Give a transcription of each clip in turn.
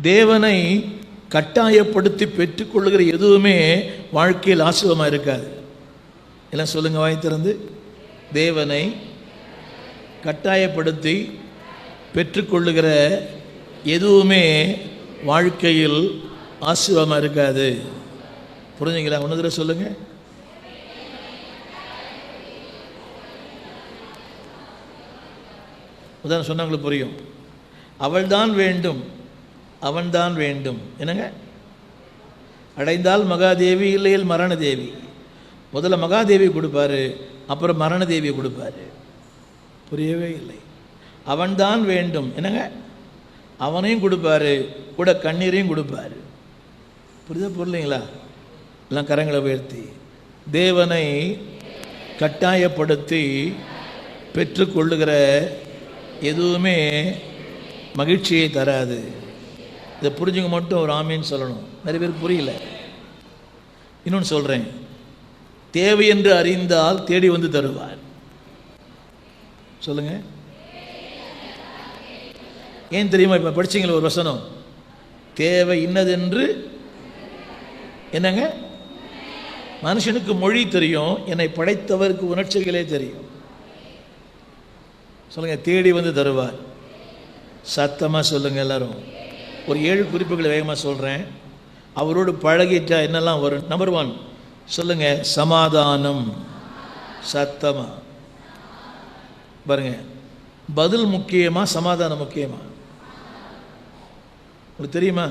தேவனை கட்டாயப்படுத்தி பெற்றுக்கொள்ளுகிற எதுவுமே வாழ்க்கையில் ஆசீர்வாதமாக இருக்காது. எல்லாம் சொல்லுங்க வாய் திறந்து. தேவனை கட்டாயப்படுத்தி பெற்றுக்கொள்ளுகிற எதுவுமே வாழ்க்கையில் ஆசீர்வாதமாக இருக்காது. புரிஞ்சுங்களா? ஒன்று தடவை சொல்லுங்க. உதாரணம் சொன்னவங்களுக்கு புரியும். அவள்தான் வேண்டும், அவன்தான் வேண்டும். என்னங்க? அடைந்தால் மகாதேவி, இல்லையில் மரணதேவி. முதல்ல மகாதேவி கொடுப்பாரு, அப்புறம் மரணதேவியை கொடுப்பாரு. புரியவே இல்லை. அவன்தான் வேண்டும். என்னங்க? அவனையும் கொடுப்பாரு, கூட கண்ணீரையும் கொடுப்பாரு. புரியுதா? புரியலைங்களா? எல்லாம் கரங்களை உயர்த்தி. தேவனை கட்டாயப்படுத்தி பெற்றுக்கொள்ளுகிற எதுவுமே மகிழ்ச்சியை தராது. இதை புரிஞ்சுங்க மட்டும் ஒரு ஆமீன்னு சொல்லணும். நிறைய பேர் புரியல. இன்னொன்று சொல்கிறேன். தேவை என்று அறிந்தால் தேடி வந்து தருவார். சொல்லுங்க. ஏன் தெரியுமா? இப்போ படிச்சிங்களா ஒரு வசனம்? தேவை இன்னதென்று என்னங்க? மனுஷனுக்கு மொழி தெரியும், என்னை படைத்தவருக்கு உணர்ச்சிகளே தெரியும். சொல்லுங்க. தேடி வந்து தருவார். சத்தமாக சொல்லுங்க எல்லாரும். ஒரு 7 குறிப்புகளை வேகமாக சொல்கிறேன். அவரோடு பழகிட்டா என்னெல்லாம் வரும்? நம்பர் 1 சொல்லுங்க. சமாதானம். சத்தமா பாருங்க. பதில் முக்கியமா, சமாதானம் முக்கியமா? உங்களுக்கு தெரியுமா?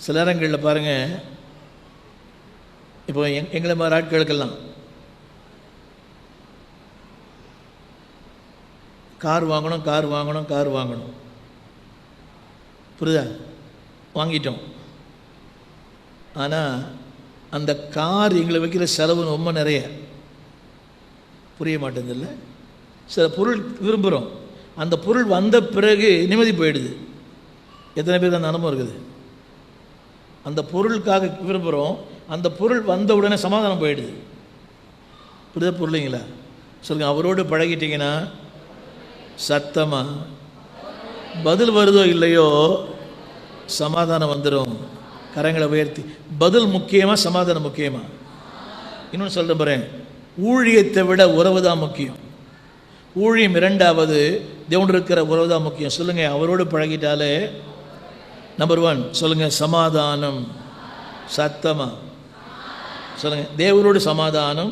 சில நேரங்களில் பாருங்க, இப்போ எங்களை மாதிரி ஆட்களுக்கெல்லாம் கார் வாங்கணும், கார் வாங்கணும், கார் வாங்கணும். புரியுதா? வாங்கிட்டோம். ஆனால் அந்த கார் எங்களை வைக்கிற செலவு ரொம்ப நிறைய. புரிய மாட்டேங்குது. சில பொருள் விரும்புகிறோம், அந்த பொருள் வந்த பிறகு நிம்மதி போயிடுது. எத்தனை பேருக்கு அந்த அனுபவம் இருக்குது? அந்த பொருளுக்காக விரும்புகிறோம், அந்த பொருள் வந்த உடனே சமாதானம் போயிடுது. புரியுதா? புரியலைங்களா? சொல்லுங்கள். அவரோடு பழகிட்டீங்கன்னா சத்தமாக பதில் வருதோ இல்லையோ சமாதானம் வந்துடும். கரங்களை உயர்த்தி. பதில் முக்கியமாக, சமாதானம் முக்கியமா? இன்னொன்று சொல்ல போகிறேன். ஊழியத்தை விட உறவு தான் முக்கியம். ஊழியம் 2வது, தேவன் இருக்கிற உறவு தான் முக்கியம். சொல்லுங்கள். அவரோடு பழகிட்டாலே நம்பர் 1 சொல்லுங்கள். சமாதானம். சத்தமாக சொல்லுங்கள். தேவரோடு சமாதானம்,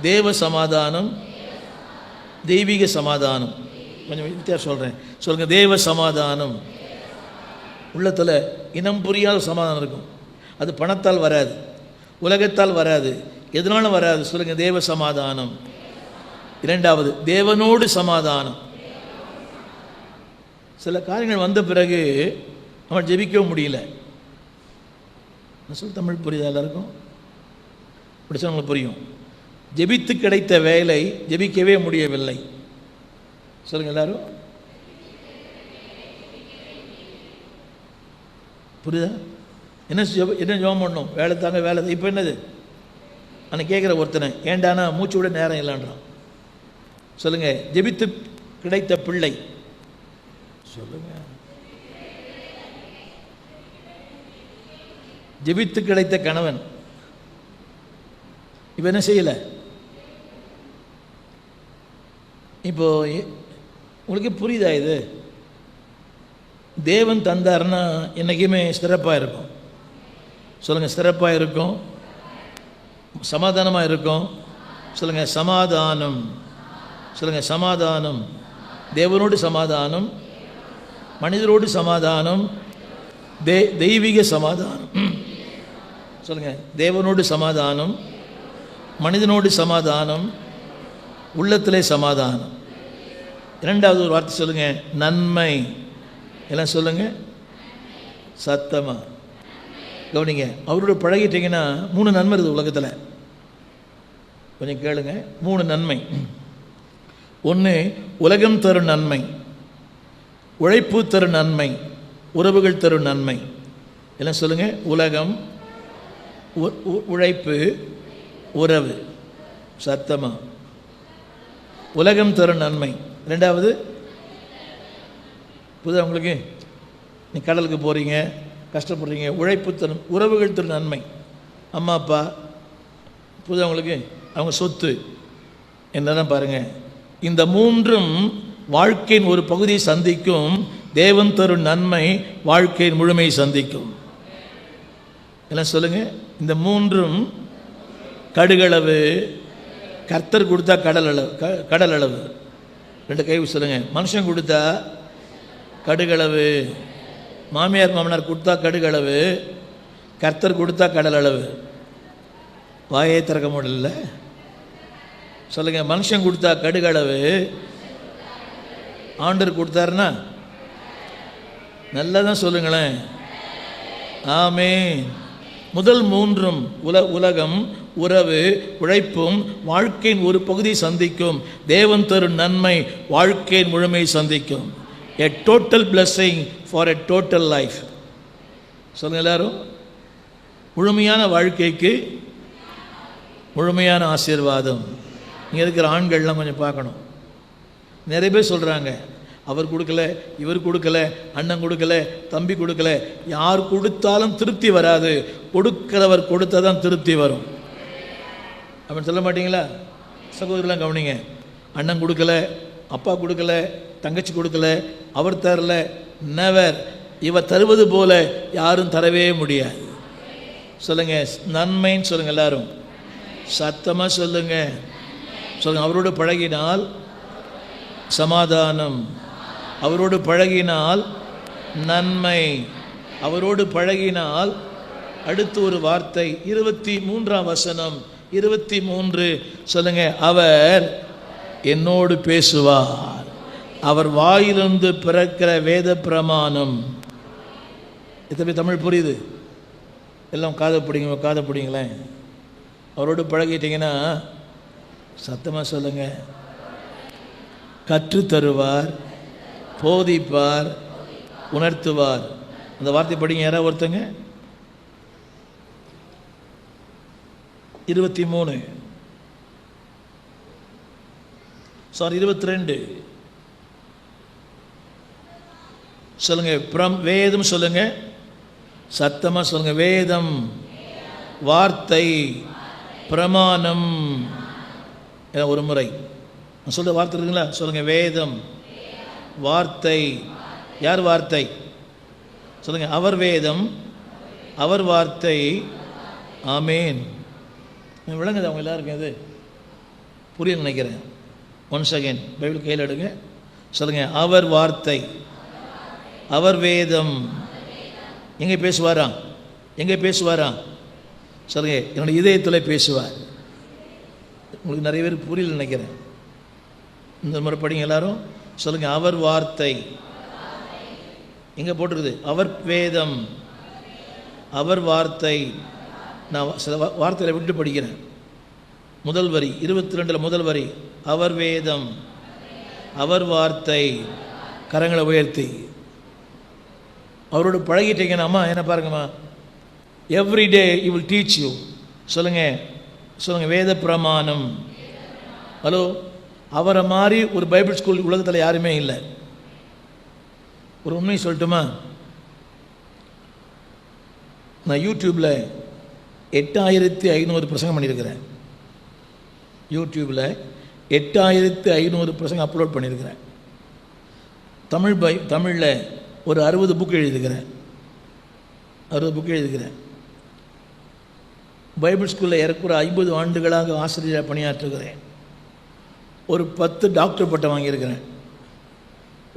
தேவ சமாதானம், தெய்வீக சமாதானம். கொஞ்சம் வித்தியாசம் சொல்கிறேன். சொல்லுங்கள். தேவ சமாதானம். உள்ளத்தில் இனம் புரியாத சமாதானம் இருக்கும். அது பணத்தால் வராது, உலகத்தால் வராது, எதனாலும் வராது. சொல்லுங்கள். தேவ சமாதானம். 2வது தேவனோடு சமாதானம். சில காரியங்கள் வந்த பிறகு நம்ம ஜெபிக்கவும் முடியல. சொல் தமிழ் புரியுதா எல்லாருக்கும்? படித்தா உங்களுக்கு புரியும். ஜெபித்து கிடைத்த வேலை ஜெபிக்கவே முடியவில்லை. சொல்லுங்கள் எல்லாரும். புரியுதா? என்ன ஜெபம் பண்ணணும்? வேலை தாங்க வேலை. இப்போ என்னது? ஆனால் கேட்குற ஒருத்தனை ஏண்டானா மூச்சு விட நேரம் இல்லைன்றான். சொல்லுங்கள். ஜெபித்து கிடைத்த பிள்ளை. சொல்லுங்க. ஜெபித்து கிடைத்த கணவன் இப்போ என்ன செய்யலை? இப்போ உங்களுக்கு புரியுதா இது? தேவன் தந்தார்னா என்றைக்குமே சிறப்பாக இருக்கும். சொல்லுங்கள். சிறப்பாக இருக்கும், சமாதானமாக இருக்கும். சொல்லுங்கள். சமாதானம். சொல்லுங்கள். சமாதானம். தேவனோடு சமாதானம், மனிதரோடு சமாதானம், தெய்வீக சமாதானம். சொல்லுங்கள். தேவனோடு சமாதானம், மனிதனோடு சமாதானம், உள்ளத்திலே சமாதானம். 2வது ஒரு வார்த்தை சொல்லுங்கள். நன்மை. எல்லாம் சொல்லுங்கள் சத்தமாக. கவனிங்க. அவரோட பழகிட்டீங்கன்னா 3 நன்மை இருக்குது உலகத்தில். கொஞ்சம் கேளுங்க. 3 நன்மை. 1 உலகம் தரும் நன்மை, உழைப்பு தரும் நன்மை, உறவுகள் தரும் நன்மை. எல்லாம் சொல்லுங்கள். உலகம், உழைப்பு, உறவு. சத்தமாக. உலகம் தரும் நன்மை. 2வது புதுதா உங்களுக்கு நீ கடலுக்கு போகிறீங்க, கஷ்டப்படுறீங்க, உழைப்பு தரும், உறவுகள் தரும் நன்மை, அம்மா அப்பா புதுவங்களுக்கு அவங்க சொத்து என்னதான் பாருங்கள். இந்த மூன்றும் வாழ்க்கையின் ஒரு பகுதியை சந்திக்கும். தேவன் தரும் நன்மை வாழ்க்கையின் முழுமையை சந்திக்கும். எல்லாம் சொல்லுங்கள். இந்த மூன்றும் கடுகளவு, கர்த்தர் கொடுத்தா கடல் அளவு. ரெண்டு கை சொல்லுங்கள். மனுஷன் கொடுத்தா கடுகளவு, மாமியார் மாமனார் கொடுத்தா கடுகளவு, கர்த்தர் கொடுத்தா கடல் அளவு. வாயை திறக்க முடியல. சொல்லுங்கள். மனுஷன் கொடுத்தா கடுகளவு, ஆண்டவர் கொடுத்தாருன்னா நல்லா தான் சொல்லுங்களேன். ஆமென். முதல் மூன்றும் உலகம், உறவு, உழைப்பும் வாழ்க்கையின் ஒரு பகுதியை சந்திக்கும். தேவன் தரும் நன்மை வாழ்க்கையின் முழுமையை சந்திக்கும். A total blessing for a total life. சொல்லுங்க எல்லாரும். முழுமையான வாழ்க்கைக்கு முழுமையான ஆசீர்வாதம். இங்கே இருக்கிற ஆண்கள்லாம் கொஞ்சம் பார்க்கணும். நிறைய பேர் சொல்கிறாங்க, அவர் கொடுக்கல, இவர் கொடுக்கல, அண்ணன் கொடுக்கல, தம்பி கொடுக்கல. யார் கொடுத்தாலும் திருப்தி வராது, கொடுக்கிறவர் கொடுத்தா தான் திருப்தி வரும். அப்படின்னு சொல்ல மாட்டீங்களா? சகோதரலாம் கவனிங்க. அண்ணன் கொடுக்கல, அப்பா கொடுக்கல, தங்கச்சி கொடுக்கல, அவர் தரல, நெவர். இவர் தருவது போல யாரும் தரவே முடியாது. சொல்லுங்க நன்மைன்னு சொல்லுங்க எல்லாரும் சத்தமாக சொல்லுங்க. சொல்லுங்க. அவரோடு பழகினால் சமாதானம், அவரோடு பழகினால் நன்மை, அவரோடு பழகினால். அடுத்து ஒரு வார்த்தை 23ஆம் வசனம் 23 சொல்லுங்க. அவர் என்னோடு பேசுவார், அவர் வாயிலிருந்து பிறக்கிற வேத பிரமாணம். எத்தனை தமிழ் புரியுது? எல்லாம் காதை பிடிங்களேன். அவரோடு பழகிட்டீங்கன்னா சத்தமாக சொல்லுங்க. கற்றுத்தருவார், போதிப்பார், உணர்த்துவார். அந்த வார்த்தை படிங்க யாராவது ஒருத்தங்க. 22 சொல்லுங்க. வேதம் சொல்லுங்க. சத்தமாக சொல்லுங்க. வேதம், வார்த்தை, பிரமாணம். ஒரு முறை சொல்ற வார்த்தை இருக்குங்களா? சொல்லுங்க. வேதம், வார்த்தை. யார் வார்த்தை? சொல்லுங்க. அவர் வேதம், அவர் வார்த்தை. ஆமேன். விளங்குது அவங்க எல்லாருக்கும்? இது புரிய நினைக்கிறேன். ஒன்ஸ் அகைன் பைபிள் கையில் எடுங்க. சொல்லுங்க. அவர் வார்த்தை, அவர் வேதம். எங்கே பேசுவாராம்? எங்கே பேசுவாராம்? சொல்லுங்க. என்னுடைய இதயத்தில் பேசுவார். உங்களுக்கு நிறைய பேர் புரியல நினைக்கிறேன். இந்த முறை படிங்க எல்லாரும். சொல்லுங்க. அவர் வார்த்தை. எங்கே போட்டிருக்குது? அவர் வேதம், அவர் வார்த்தை. நான் சில வார்த்தைகளை விட்டு படிக்கிறேன். முதல் வரி 22 முதல் வரி. அவர் வேதம், அவர் வார்த்தை. கரங்களை உயர்த்தி அவரோடு பழகிட்டீங்கன்னா, அம்மா என்ன பாருங்கம்மா, everyday you will teach you. சொல்லுங்க. சொல்லுங்க. வேத பிரமாணம். ஹலோ, அவரை மாதிரி ஒரு பைபிள் ஸ்கூல் உலகத்தில் யாருமே இல்லை. ஒரு உண்மை சொல்லட்டுமா? நான் யூடியூப்பில் 8500 பிரசங்கம் பண்ணியிருக்கிறேன். யூடியூப்பில் 8500 பிரசங்கம் அப்லோட் பண்ணியிருக்கிறேன். தமிழில் ஒரு 60 புக்கு எழுதியிருக்கிறேன். 60 புக்கு எழுதிக்கிறேன். பைபிள் ஸ்கூலில் ஏறக்குற 50 ஆண்டுகளாக ஆசிரியராக பணியாற்றுகிறேன். ஒரு 10 டாக்டர் பட்டம் வாங்கியிருக்கிறேன்.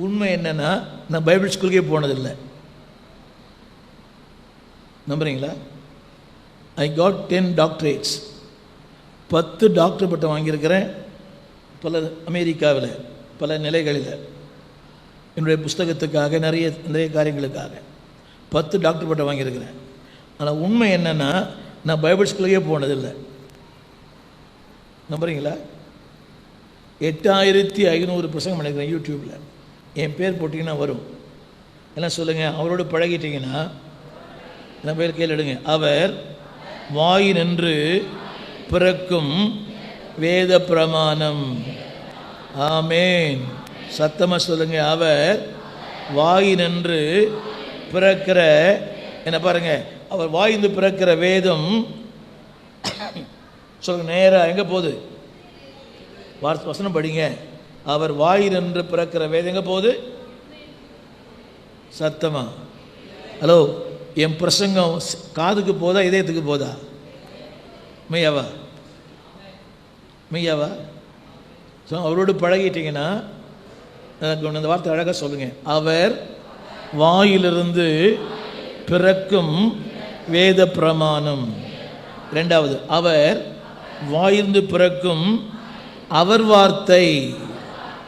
உண்மை என்னென்னா, நான் பைபிள் ஸ்கூலுக்கே போனதில்லை. நம்புறீங்களா? I got 10 doctorates. 10 டாக்டர் பட்டம் வாங்கியிருக்கிறேன். பல அமெரிக்காவில் பல நிலைகளில் என்னுடைய புஸ்தகத்துக்காக நிறைய காரியங்களுக்காக 10 டாக்டர் பட்டம் வாங்கியிருக்கிறேன். ஆனால் உண்மை என்னென்னா, நான் பைபிள் ஸ்கூலுக்கே போனதில்லை. நம்புறீங்களா? 8500 பிரசங்கம் பண்ணிக்கிறேன் யூடியூப்பில். என் பேர் போட்டிங்கன்னா வரும். எல்லாம் சொல்லுங்கள். அவரோடு பழகிட்டீங்கன்னா என்ன பேர் கையில் எடுங்க. அவர் வாயினின்று பிறக்கும் வேத பிரமாணம். ஆமேன். சத்தமாக சொல்லுங்க. அவர் வாயினின்று பிறக்கிற என்ன பாருங்க, அவர் வாயிலிருந்து பிறக்கிற வேதம் சொல்லுங்க. நேராக எங்கே போகுது? வசனம் படிங்க. அவர் வாயிலிருந்து பிறக்கிற வேதம் எங்கே போகுது? சத்தமா? ஹலோ, என் பிரசங்கம் காதுக்கு போதா இதயத்துக்கு போதா? மெய்யாவா? மெய்யாவா? அவரோடு பழகிட்டீங்கன்னா அந்த வார்த்தை அழகாக சொல்லுங்க. அவர் வாயிலிருந்து பிறக்கும் வேத பிரமாணம். இரண்டாவது, அவர் வாயிலிருந்து பிறக்கும் அவர் வார்த்தை.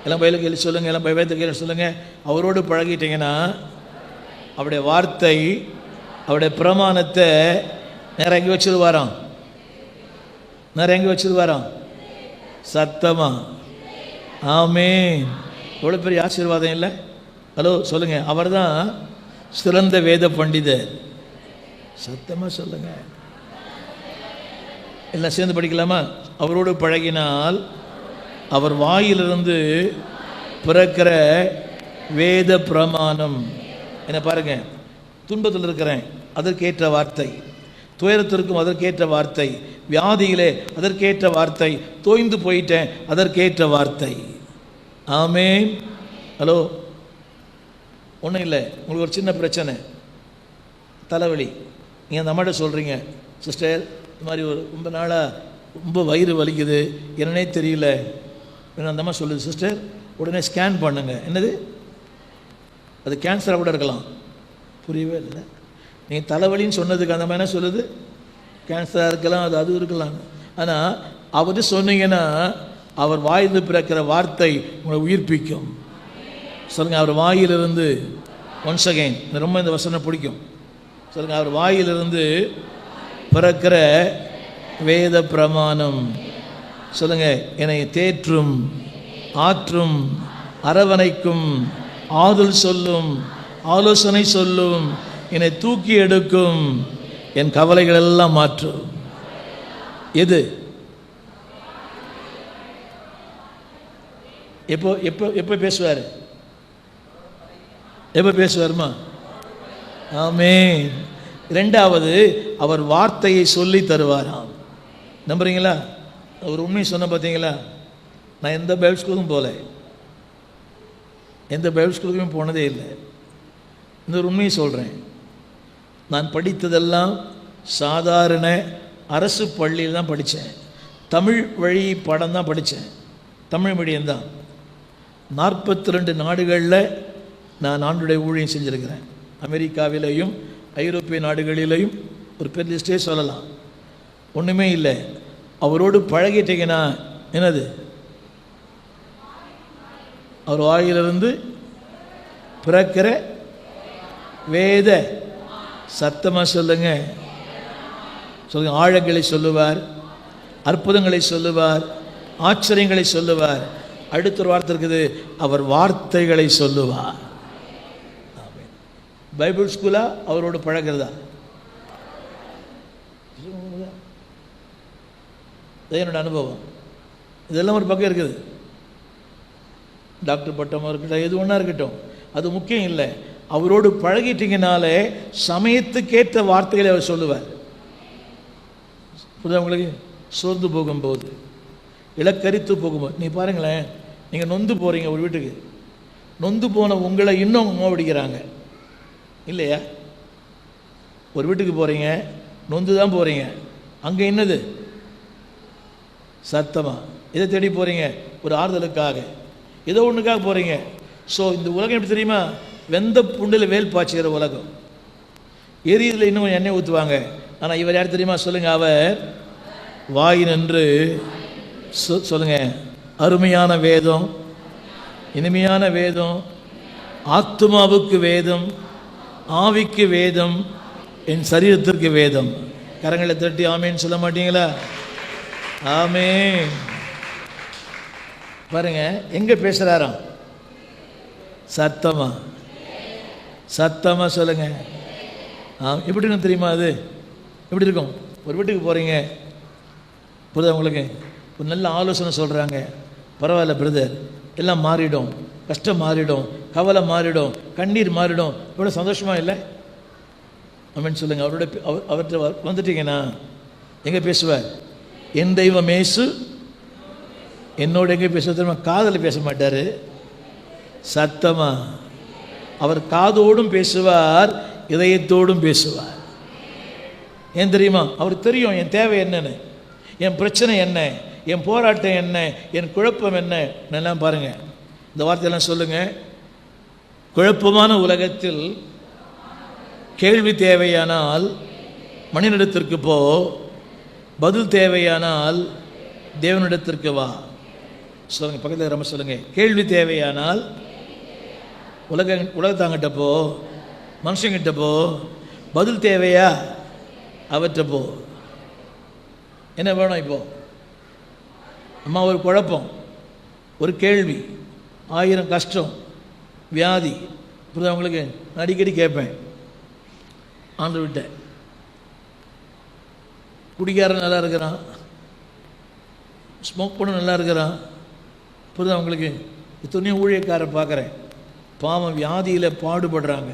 எல்லாம் பயில கேள்வி சொல்லுங்க, எல்லாம் வேதத்தை கேள்வி சொல்லுங்க. அவரோடு பழகிட்டீங்கன்னா அவருடைய வார்த்தை, அவருடைய பிரமாணத்தை நேரம் எங்கே வச்சிருவாராம்? நேரம் எங்கே வச்சிருவாராம்? சத்தமா? ஆமென். எவ்வளோ பெரிய ஆசீர்வாதம் இல்லை? ஹலோ சொல்லுங்க. அவர் தான் சிறந்த வேத பண்டிதர். சத்தமாக சொல்லுங்க. எல்லாம் சேர்ந்து படிக்கலாமா? அவரோடு பழகினால் அவர் வாயிலிருந்து பிறக்கிற வேத பிரமாணம். என்ன பாருங்க, துன்பத்தில் இருக்கிறேன் அதற்கேற்ற வார்த்தை, துயரத்திற்கும் அதற்கேற்ற வார்த்தை, வியாதியிலே அதற்கேற்ற வார்த்தை, தோய்ந்து போயிட்டேன் அதற்கேற்ற வார்த்தை. ஆமென். ஹலோ, ஒன்றும் இல்லை, உங்களுக்கு ஒரு சின்ன பிரச்சனை, தலைவலி, நீங்கள் அந்த அம்மாட்ட சொல்கிறீங்க, சிஸ்டர் இது மாதிரி ஒரு ரொம்ப நாளாக ரொம்ப வயிறு வலிக்குது, என்னன்னே தெரியல. அந்த அம்மா சொல்லுது, சிஸ்டர் உடனே ஸ்கேன் பண்ணுங்க. என்னது? அது கேன்சராக கூட இருக்கலாம். புரியவே இல்லை. நீங்கள் தலைவலின்னு சொன்னதுக்கு அந்த மாதிரி என்ன சொல்லுது? கேன்சராக இருக்கலாம், அது இருக்கலாம். ஆனால் அவர் சொன்னீங்கன்னா அவர் வாயிலிருந்து பிறக்கிற வார்த்தை உங்களை உயிர்ப்பிக்கும். சொல்லுங்கள், அவர் வாயிலிருந்து. ஒன்ஸ் அகைன், ரொம்ப இந்த வசனம் பிடிக்கும். சொல்லுங்கள், அவர் வாயிலிருந்து பிறக்கிற வேத பிரமாணம். சொல்லுங்கள், என்னை தேற்றும், ஆற்றும், அரவணைக்கும், ஆதல் சொல்லும், ஆலோசனை சொல்லும், என்னை தூக்கி எடுக்கும், என் கவலைகள் எல்லாம் மாற்றும். எது? எப்போ எப்போ எப்போ பேசுவார்? எப்போ பேசுவார்மா? ஆமென். இரண்டாவது, அவர் வார்த்தையை சொல்லி தருவாராம். நம்புறீங்களா? ஒரு உண்மை சொன்ன பார்த்தீங்களா? நான் எந்த பைபிள் ஸ்கூலுக்கும் போகல, எந்த பைபிள் ஸ்கூலுக்கும் போனதே இல்லை. இந்த ஒரு உண்மையை சொல்கிறேன். நான் படித்ததெல்லாம் சாதாரண அரசு பள்ளியில் தான் படித்தேன். தமிழ் வழி பாடம் தான் படித்தேன், தமிழ் மீடியம் தான். 42 நாடுகளில் நான் ஆண்டுடைய ஊழியம் செஞ்சுருக்கிறேன். அமெரிக்காவிலேயும் ஐரோப்பிய நாடுகளிலேயும் ஒரு பெரிய லிஸ்டே சொல்லலாம். ஒன்றுமே இல்லை. அவரோடு பழகிட்டீங்கன்னா என்னது? அவர் வாயிலிருந்து பிறக்கிற வேத. சத்தமாக சொல்லுங்க. சொல்லுங்க. ஆழங்களை சொல்லுவார், அற்புதங்களை சொல்லுவார், ஆச்சரியங்களை சொல்லுவார். அடுத்த ஒரு வார்த்தை இருக்குது, அவர் வார்த்தைகளை சொல்லுவார். பைபிள் ஸ்கூலா அவரோடு பழகிறதா? என்னோட அனுபவம். இதெல்லாம் ஒரு பக்கம் இருக்குது. டாக்டர் பட்டமாக இருக்கட்டும், எது ஒன்றா இருக்கட்டும், அது முக்கியம் இல்லை. அவரோடு பழகிட்டீங்கனாலே சமயத்துக்கேற்ற வார்த்தைகளை அவர் சொல்லுவார். புரியுதா உங்களுக்கு? சோர்ந்து போகும்போது, இலக்கரித்து போகும்போது, நீ பாருங்களேன், நீங்கள் நொந்து போகிறீங்க ஒரு வீட்டுக்கு, நொந்து போன உங்களை இன்னும் நோவடிக்கிறாங்க இல்லையா? ஒரு வீட்டுக்கு போகிறீங்க, நொந்து தான் போகிறீங்க, அங்கே என்னது? சத்தமாக இதை தேடி போகிறீங்க, ஒரு ஆறுதலுக்காக, ஏதோ ஒன்றுக்காக போகிறீங்க. ஸோ இந்த உலகம் எப்படி தெரியுமா? வெந்த புண்டில் வேல் பாய்ச்சுகிற உலகம். எரியுதில் இன்னும் கொஞ்சம் எண்ணெய் ஊற்றுவாங்க. ஆனால் இவர் யார் தெரியுமா? சொல்லுங்கள், அவர் வாயினின்று சொல்லுங்க, அருமையான வேதம், இனிமையான வேதம், ஆத்துமாவுக்கு வேதம், ஆவிக்கு வேதம், என் சரீரத்திற்கு வேதம். கரங்களை தட்டி ஆமேன்னு சொல்ல மாட்டீங்களா? ஆமென். பாருங்க, எங்க பேசுறாராம்? சத்தமா, சத்தமா சொல்லுங்க. எப்படி இருக்கும் தெரியுமா? அது எப்படி இருக்கும்? ஒரு வீட்டுக்கு போறீங்க, புரியுதா உங்களுக்கு? ஒரு நல்ல ஆலோசனை சொல்கிறாங்க, பரவாயில்ல பிரதர், எல்லாம் மாறிடும், கஷ்டம் மாறிடும், கவலை மாறிடும், கண்ணீர் மாறிடும். இவ்வளோ சந்தோஷமாக இல்லை? அப்படின்னு சொல்லுங்கள். அவர்கிட்ட வந்துட்டீங்கன்னா எங்கே பேசுவார்? என் தெய்வம் இயேசு என்னோட எங்கே பேசுவது? காதில் பேச மாட்டார், சத்தமா. அவர் காதோடும் பேசுவார், இதயத்தோடும் பேசுவார். ஏன் தெரியுமா? அவருக்கு தெரியும் என் தேவை என்னன்னு, என் பிரச்சனை என்ன, என் போராட்டம் என்ன, என் குழப்பம் என்ன. நல்லா பாருங்கள், இந்த வார்த்தையெல்லாம் சொல்லுங்கள். குழப்பமான உலகத்தில் கேள்வி தேவையானால் மனிதனிடத்திற்கு போ, பதில் தேவையானால் தேவனிடத்திற்கு வா. சொல்லுங்கள், பக்கத்தில் ரொம்ப சொல்லுங்கள். கேள்வி தேவையானால் உலகத்தாங்கிட்ட போ, மனுஷங்கிட்ட போ. பதில் தேவையா? அவற்றை போ. என்ன வேணும் இப்போ? அம்மா, ஒரு குழப்பம், ஒரு கேள்வி, 1000 கஷ்டம், வியாதி. இப்படி அவங்களுக்கு அடிக்கடி கேட்பேன், ஆண்டவர்கிட்ட. குடிக்காரன் நல்லா இருக்கிறான், ஸ்மோக் பண்ண நல்லா இருக்கிறான். இப்போதான் அவங்களுக்கு இத்தனையும் ஊழியக்காரன் பார்க்குறேன், பாவம் வியாதியில் பாடுபடுறாங்க.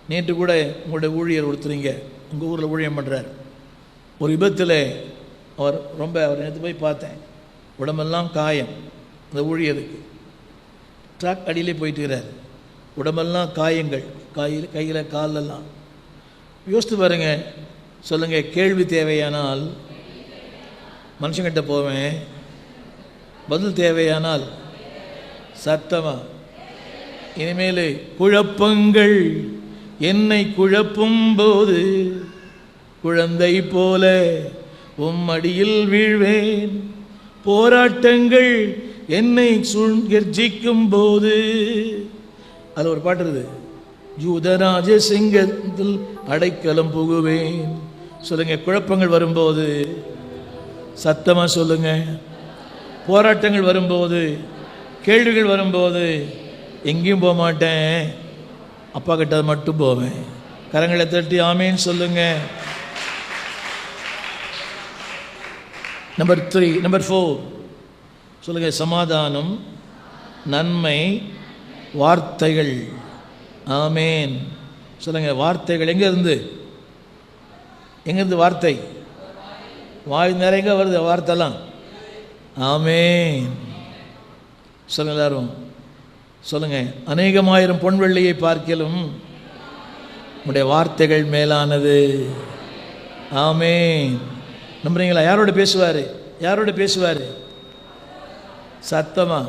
நேற்று கூட உங்களுடைய ஊழியர் ஒருத்தரிங்க உங்கள் ஊரில் ஊழியம் பண்ணுறார். ஒரு விபத்தில் அவர் நேற்று போய் பார்த்தேன், உடம்பெல்லாம் காயம். அந்த ஊழியருக்கு ட்ராக் அடியிலே போயிட்டுக்கிறார், உடம்பெல்லாம் காயங்கள், கையில் காலெல்லாம். யோசித்து பாருங்கள். சொல்லுங்கள், கேள்வி தேவையானால் மனுஷங்கிட்ட போவேன், பதில் தேவையானால் சத்தமாக. இனிமேல் குழப்பங்கள் என்னை குழப்பும் போது குழந்தை போல உம்மடியில் வீழ்வேன். போராட்டங்கள் என்னை கர்ஜிக்கும் போது, அதில் ஒரு பாட்டு இருக்குது, யூதராஜ சிங்கத்தில் அடைக்கலம் புகுவேன். சொல்லுங்க, குழப்பங்கள் வரும்போது சத்தமாக சொல்லுங்க. போராட்டங்கள் வரும்போது, கேள்விகள் வரும்போது எங்கேயும் போக மாட்டேன், அப்பா கிட்ட மட்டும் போவேன். கரங்களை தட்டி ஆமேன்னு சொல்லுங்க. நம்பர் 4 சொல்லுங்க, சமாதானம், நன்மை, வார்த்தைகள். ஆமேன் சொல்லுங்க. வார்த்தைகள் எங்கேருந்து வார்த்தை? வாய் நிறைய வருது வார்த்தைலாம். ஆமேன் சொல்லுங்க எல்லாரும். சொல்லுங்க, அநேகமாயிரம் பொன் வெள்ளியை பார்க்கலும் உடைய வார்த்தைகள் மேலானது. ஆமேன். நம்புறீங்களா? யாரோட பேசுவார்? சத்தமா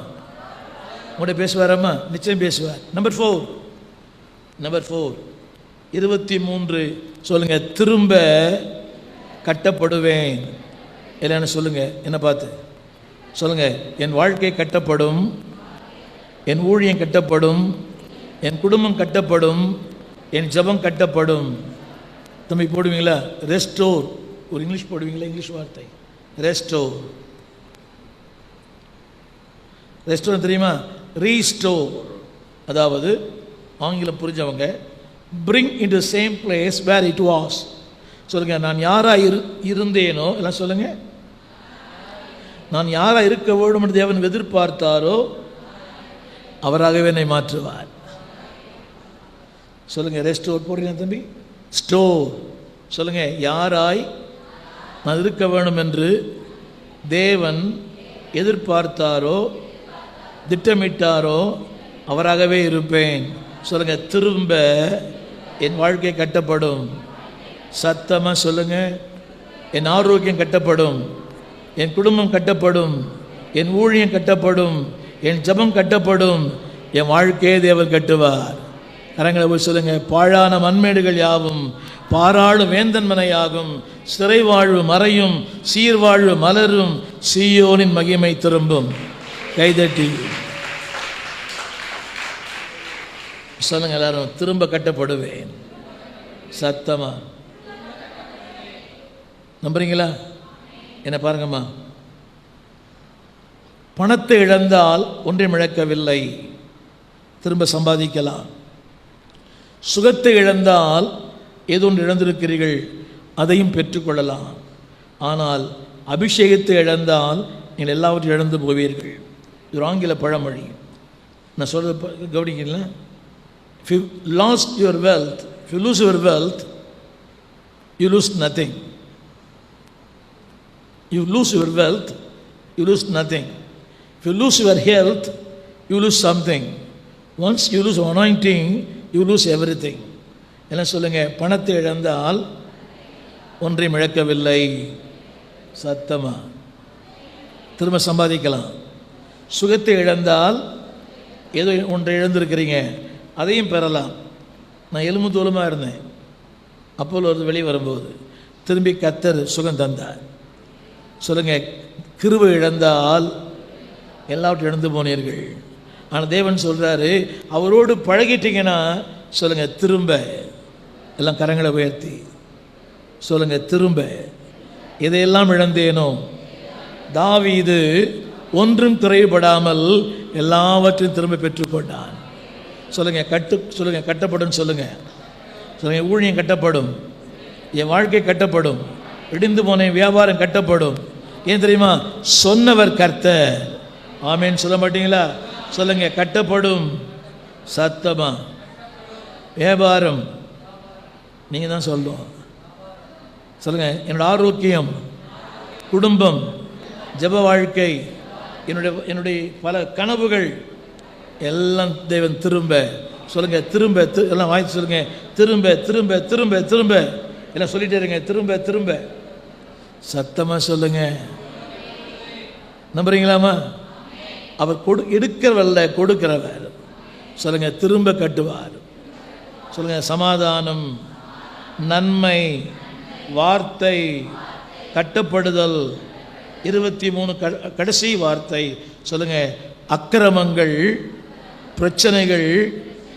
உங்களோட பேசுவாரம்மா? நிச்சயம் பேசுவார். நம்பர் 4 23 சொல்லுங்க, திரும்ப கட்டப்படுவேன். இல்லைன்னு சொல்லுங்க, என்ன பார்த்து சொல்லுங்க. என் வாழ்க்கை கட்டப்படும், என் ஊழியம் கட்டப்படும், என் குடும்பம் கட்டப்படும், என் ஜெபம் கட்டப்படும். தம்பி போடுவீங்களா? ரெஸ்டோர். ஒரு இங்கிலீஷ் போடுவீங்களா? இங்கிலீஷ் வார்த்தை ரெஸ்டோர். ரெஸ்டோர் தெரியுமா? ரீஸ்டோர். அதாவது ஆங்கிலம் புரிஞ்சவங்க, bring in to same place where it was. சொல்லுங்க, நான் யாராக இருந்தேனோ, எல்லாம் சொல்லுங்க, நான் யாராக இருக்க வேண்டும் என்று தேவன் எதிர்பார்த்தாரோ அவராகவே என்னை மாற்றுவார். சொல்லுங்க, ரெஸ்டோர் போடுறீங்க தம்பி. ஸ்டோர். சொல்லுங்க, யாராய் நான் இருக்க வேண்டும் என்று தேவன் எதிர்பார்த்தாரோ திட்டமிட்டாரோ அவராகவே இருப்பேன். சொல்லுங்க, திரும்ப என் வாழ்க்கை கட்டப்படும். சத்தமாக சொல்லுங்க, என் ஆரோக்கியம் கட்டப்படும், என் குடும்பம் கட்டப்படும், என் ஊழியம் கட்டப்படும், என் ஜெபம் கட்டப்படும், என் வாழ்க்கையை தேவன் கட்டுவார். கரங்களை போய் சொல்லுங்க, பாழான மண்மேடுகள் யாவும் பாராளும் வேந்தன் மனையாகும், சிறை வாழ்வு மறையும், சீர்வாழ்வு மலரும், சீயோனின் மகிமை திரும்பும். கைதட்டி சொல்லுங்க எல்லாரும், திரும்ப கட்டப்படுவேன். சத்தமா நம்புறீங்களா? என்ன பாருங்கம்மா, பணத்தை இழந்தால் ஒன்றையும் இழக்கவில்லை, திரும்ப சம்பாதிக்கலாம். சுகத்தை இழந்தால் ஏதோ ஒன்று இழந்திருக்கிறீர்கள், அதையும் பெற்றுக்கொள்ளலாம். ஆனால் அபிஷேகத்தை இழந்தால் நீங்கள் எல்லாவற்றையும் இழந்து போவீர்கள். இது ஆங்கில பழமொழி. நான் சொல்கிறது கவனிக்கல. If you lost your wealth, if you lose your wealth, you lose nothing. You lose your wealth, you lose nothing. If you lose your health, you lose something. Once you lose anointing, you lose everything. என்ன சொல்லுங்க? பணத்தை இழந்தால் ஒன்றையும் இழக்கவில்லை. சத்தமா திரும்ப சம்பாதிக்கலாம். சுகத்தை இழந்தால் ஏதோ ஒன்றை இழந்திருக்கிறீங்க, அதையும் பெறலாம். நான் எலும்பு தோலுமாக இருந்தேன். அப்போது ஒரு வெளியே வரும்போது திரும்பி கர்த்தர் சுகம் தந்தார். சொல்லுங்கள், கிருபை இழந்தால் எல்லாவற்றையும் இழந்து போனீர்கள். ஆனால் தேவன் சொல்கிறாரு, அவரோடு பழகிட்டீங்கன்னா சொல்லுங்கள், திரும்ப எல்லாம் கரங்களை உயர்த்தி சொல்லுங்கள், திரும்ப இதையெல்லாம் இழந்தேனோ. தாவீது ஒன்றும் குறைபடாமல் எல்லாவற்றையும் திரும்ப பெற்றுக்கொண்டான். சொல்லுங்கள், சொல்லுங்கள், கட்டப்படும். சொல்லுங்கள், சொல்லுங்கள், ஊழியம் கட்டப்படும், என் வாழ்க்கை கட்டப்படும், இடிந்து போன வியாபாரம் கட்டப்படும். ஏன் தெரியுமா? சொன்னவர் கர்த்தர். ஆமேன்னு சொல்ல மாட்டீங்களா? சொல்லுங்க, கட்டப்படும். சத்தமா வியாபாரம் நீங்கள் தான் சொல்லணும். சொல்லுங்க, என்னோட ஆரோக்கியம், குடும்பம், ஜெப வாழ்க்கை, என்னுடைய பல கனவுகள் எல்லாம் தேவன் திரும்ப. சொல்லுங்க, திரும்ப. எல்லாம் வாய்த்து சொல்லுங்க, திரும்ப திரும்ப திரும்ப திரும்ப. எல்லாம் சொல்லிட்டே இருங்க, திரும்ப திரும்ப. சத்தமாக சொல்லுங்க. நம்புறீங்களாமா? அவர் எடுக்கிறவல்ல, கொடுக்கிறவர். சொல்லுங்க, திரும்ப கட்டுவார். சொல்லுங்க, சமாதானம், நன்மை, வார்த்தை, கட்டப்படுதல். 23 கடைசி வார்த்தை. சொல்லுங்க, அக்கிரமங்கள், பிரச்சனைகள்,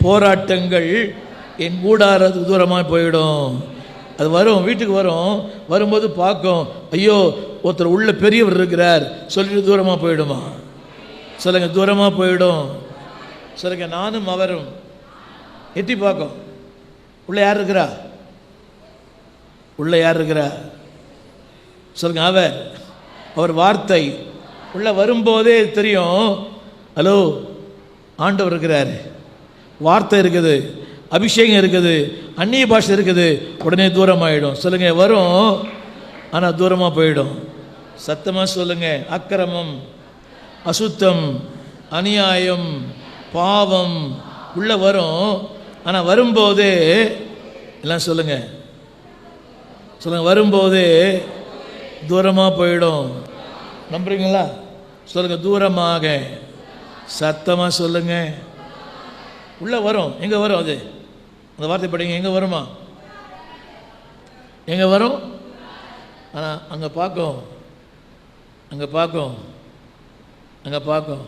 போராட்டங்கள் என் கூடார தூரமாக போயிடும். அது வரும், வீட்டுக்கு வரும். வரும்போது பார்க்கும், ஐயோ ஒருத்தர் உள்ள பெரியவர் இருக்கிறார் சொல்லிட்டு தூரமாக போயிடுமா? சொல்லுங்க, தூரமாக போயிடும். சொல்லுங்க, நானும் அவரும் எட்டி பார்க்கும். உள்ள யார் இருக்கிறா? உள்ள யார் இருக்கிறா? சொல்லுங்க, அவர் வார்த்தை உள்ள வரும்போதே தெரியும். ஹலோ, ஆண்டவர் இருக்கிறார், வார்த்தை இருக்குது, அபிஷேகம் இருக்குது, அந்நிய பாஷை இருக்குது. உடனே தூரமாயிடும். சொல்லுங்க, வரும், ஆனால் தூரமாக போயிடும். சத்தமாக சொல்லுங்க, அக்கிரமம், அசுத்தம், அநியாயம், பாவம் உள்ள வரும். ஆனால் வரும்போதே எல்லாம் சொல்லுங்க, சொல்லுங்க, வரும்போதே தூரமாக போயிடும். நம்புறீங்களா? சொல்லுங்க, தூரமாக. சத்தமாக சொல்லுங்க. உள்ள வரும். எங்கே வரும்? அது அந்த வார்த்தை படிங்க. எங்கே வருமா? எங்கே வரும்? ஆனால் அங்கே பார்க்கும், அங்கே பார்க்கும், அங்கே பார்க்கும்.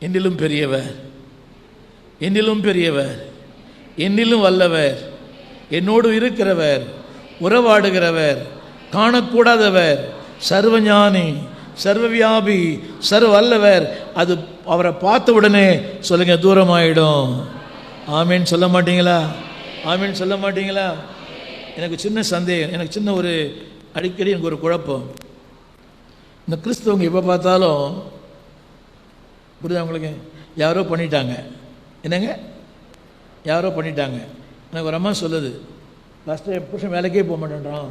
என்னிலும் பெரியவர், என்னிலும் பெரியவர், என்னிலும் வல்லவர், என்னோடு இருக்கிறவர், உறவாடுகிறவர், காணக்கூடாதவர், சர்வஞானி, சர்வவியாபி, சர்வ வல்லவர். அது அவரை பார்த்த உடனே சொல்லுங்க, தூரமாயிடும். ஆமீன் சொல்ல மாட்டீங்களா? ஆமீன் சொல்ல மாட்டீங்களா? எனக்கு சின்ன சந்தேகம், எனக்கு சின்ன ஒரு அடிக்கடி எனக்கு ஒரு குழப்பம். இந்த கிறிஸ்தவங்க எப்போ பார்த்தாலும், புரியுதா உங்களுக்கு? யாரோ பண்ணிட்டாங்க. என்னங்க? யாரோ பண்ணிட்டாங்க. எனக்கு ஒரு அம்மா சொல்லுது, லாஸ்ட்டு என் புருஷன் வேலைக்கே போக மாட்டேன்றான்.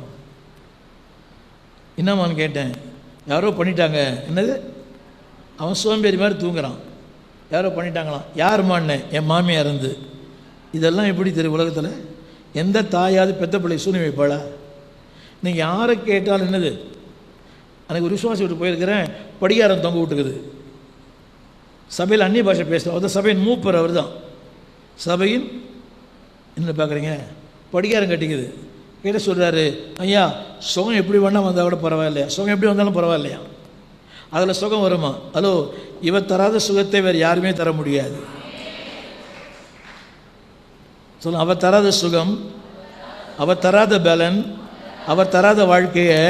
என்னம்மான்னு கேட்டேன். யாரோ பண்ணிட்டாங்க. என்னது? அவன் சோம்பேறி மாதிரி தூங்குறான். யாரோ பண்ணிட்டாங்களாம். யாருமான்னு? என் மாமியார் இருந்து. இதெல்லாம் எப்படி தெரியும் உலகத்தில்? எந்த தாயாவது பெத்த பிள்ளை சூழ்நிலை வைப்பாளா? நீங்கள் யாரை கேட்டாலும் என்னது? அன்றைக்கி ஒரு விசுவாசி விட்டு போயிருக்கிறேன், படிகாரம் தொங்க விட்டுக்குது. சபையில் அந்நிய பாஷை பேசுகிறோம். அந்த சபையின் மூப்பர் அவர் தான். சபையின் என்ன பார்க்குறீங்க? படிகாரம் கட்டிக்குது. கேட்ட சொல்கிறாரு, ஐயா சுகம் எப்படி வேணால் வந்தால் கூட பரவாயில்லையா? சுகம் எப்படி வந்தாலும் பரவாயில்லையா? அதில் சுகம் வருமா? ஹலோ, இவர் தராத சுகத்தை வேறு யாருமே தர முடியாது. சொல்ல, அவர் தராத சுகம், அவர் தராத பலன், அவர் தராத வாழ்க்கையை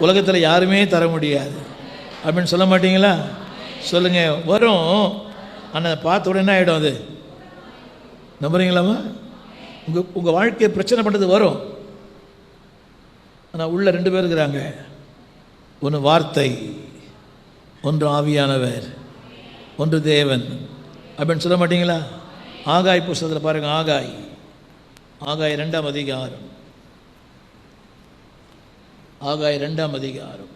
உலகத்தில் யாருமே தர முடியாது. அப்படின்னு சொல்ல மாட்டீங்களா? சொல்லுங்கள், வரும். ஆனால் பார்த்த உடனே ஆகிடும். அது நம்புறீங்களாமா? உங்கள் வாழ்க்கையை பிரச்சனை பண்ணுறது வரும். ஆனால் உள்ள 2 பேர் இருக்கிறாங்க. ஒன்று வார்த்தை, ஒன்று ஆவியானவர், ஒன்று தேவன். அப்படின்னு சொல்ல மாட்டீங்களா? ஆகாய் புஸ்தகத்தில் பாருங்கள், ஆகாய் 2ஆம் அதிகாரம், ஆகாய் 2ஆம் அதிகாரம்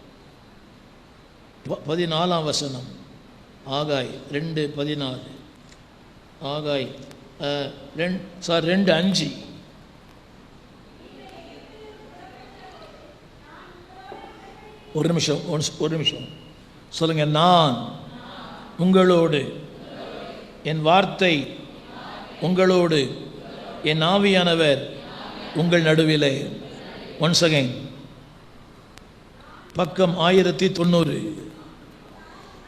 14ஆம் வசனம். ஆகாய் 2:14. ஆகாய் 2:5. ஒரு நிமிஷம் சொல்லுங்க. நான் உங்களோடு, என் வார்த்தை உங்களோடு, என் ஆவியானவர் உங்கள் நடுவிலே. ஒன்ஸ் அகைன், பக்கம் 1090.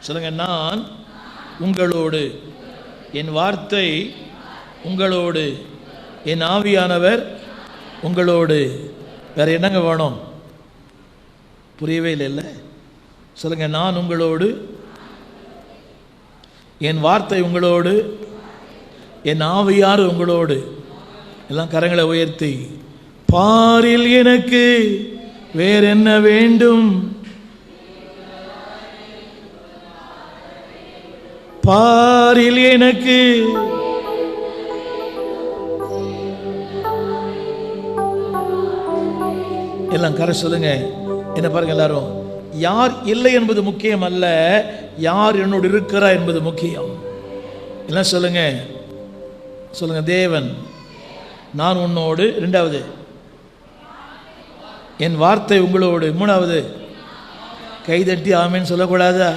சொல்லுங்க. நான் உங்களோடு, என் வார்த்தை உங்களோடு, என் ஆவியானவர் உங்களோடு. வேற என்னங்க வேணும்? புரியவே இல்லை. சொல்லுங்க. நான் உங்களோடு, என் வார்த்தை உங்களோடு, என் ஆவியார் உங்களோடு. எல்லாம் கரங்களை உயர்த்தி, பாரில் எனக்கு வேற என்ன வேண்டும்? பாரில் எனக்கு எல்லாம் கரை சொல்லுங்க. என்ன பாருங்க எல்லாரும், யார் இல்லை என்பது முக்கியம் அல்ல, யார் என்னோடு இருக்கிறார் என்பது முக்கியம். எல்லாம் சொல்லுங்க. சொல்லுங்க. தேவன், நான் உன்னோடு. 2வது, என் வார்த்தை உங்களோடு. 3வது, கைதட்டி ஆமேன்னு சொல்லக்கூடாதா?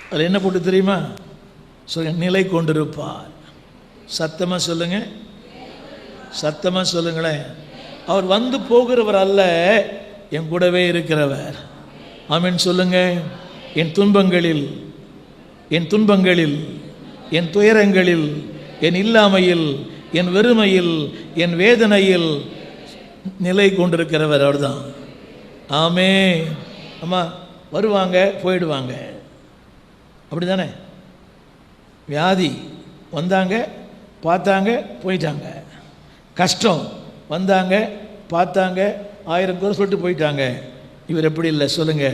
அதில் என்ன போட்டு தெரியுமா? சொல்லுங்க. நிலை கொண்டிருப்பார். சத்தமாக சொல்லுங்க, சத்தமாக சொல்லுங்களேன். அவர் வந்து போகிறவர் அல்ல, என் கூடவே இருக்கிறவர். ஆமென் சொல்லுங்க. என் துன்பங்களில், என் துயரங்களில், என் இல்லாமையில், என் வெறுமையில், என் வேதனையில் நிலை கொண்டிருக்கிறவர் அவர்தான். ஆமே. அம்மா வருவாங்க போயிடுவாங்க, அப்படி தானே? வியாதி வந்தாங்க, பார்த்தாங்க, போயிட்டாங்க. கஷ்டம் வந்தாங்க, பார்த்தாங்க, 1000 குறை சொல்லிட்டு போயிட்டாங்க. இவர் எப்படி இல்லை? சொல்லுங்க.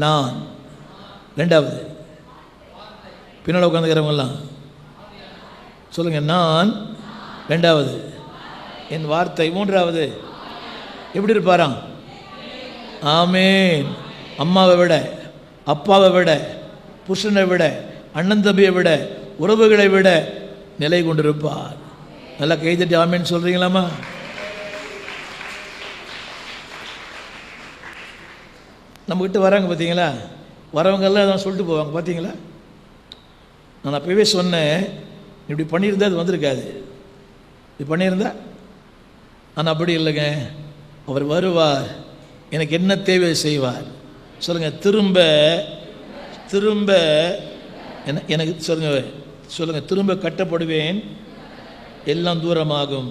நான். 2வது, பின்னால் உட்காந்துக்கிறவங்கலாம் சொல்லுங்க. நான். 2வது, என் வார்த்தை. 3வது, எப்படி இருப்பாராம்? ஆமேன். அம்மாவை விட, அப்பாவை விட, புருஷனை விட, அண்ணன் தம்பியை விட, உறவுகளை விட நிலை கொண்டிருப்பார். நல்லா கைதட்டி ஆமேன்னு சொல்றீங்களாமா? நம்மகிட்ட வராங்க பார்த்தீங்களா? வரவங்கெல்லாம் தான் சொல்லிட்டு போவாங்க பார்த்தீங்களா? நான் அப்போவே சொன்னேன், இப்படி பண்ணியிருந்தா அது வந்திருக்காது, இது பண்ணியிருந்தா. ஆனால் அப்படி இல்லைங்க. அவர் வருவார், எனக்கு என்ன தேவை செய்வார். சொல்லுங்கள். திரும்ப திரும்ப எனக்கு சொல்லுங்கள். திரும்ப கட்டப்படுவேன், எல்லாம் தூரமாகும்.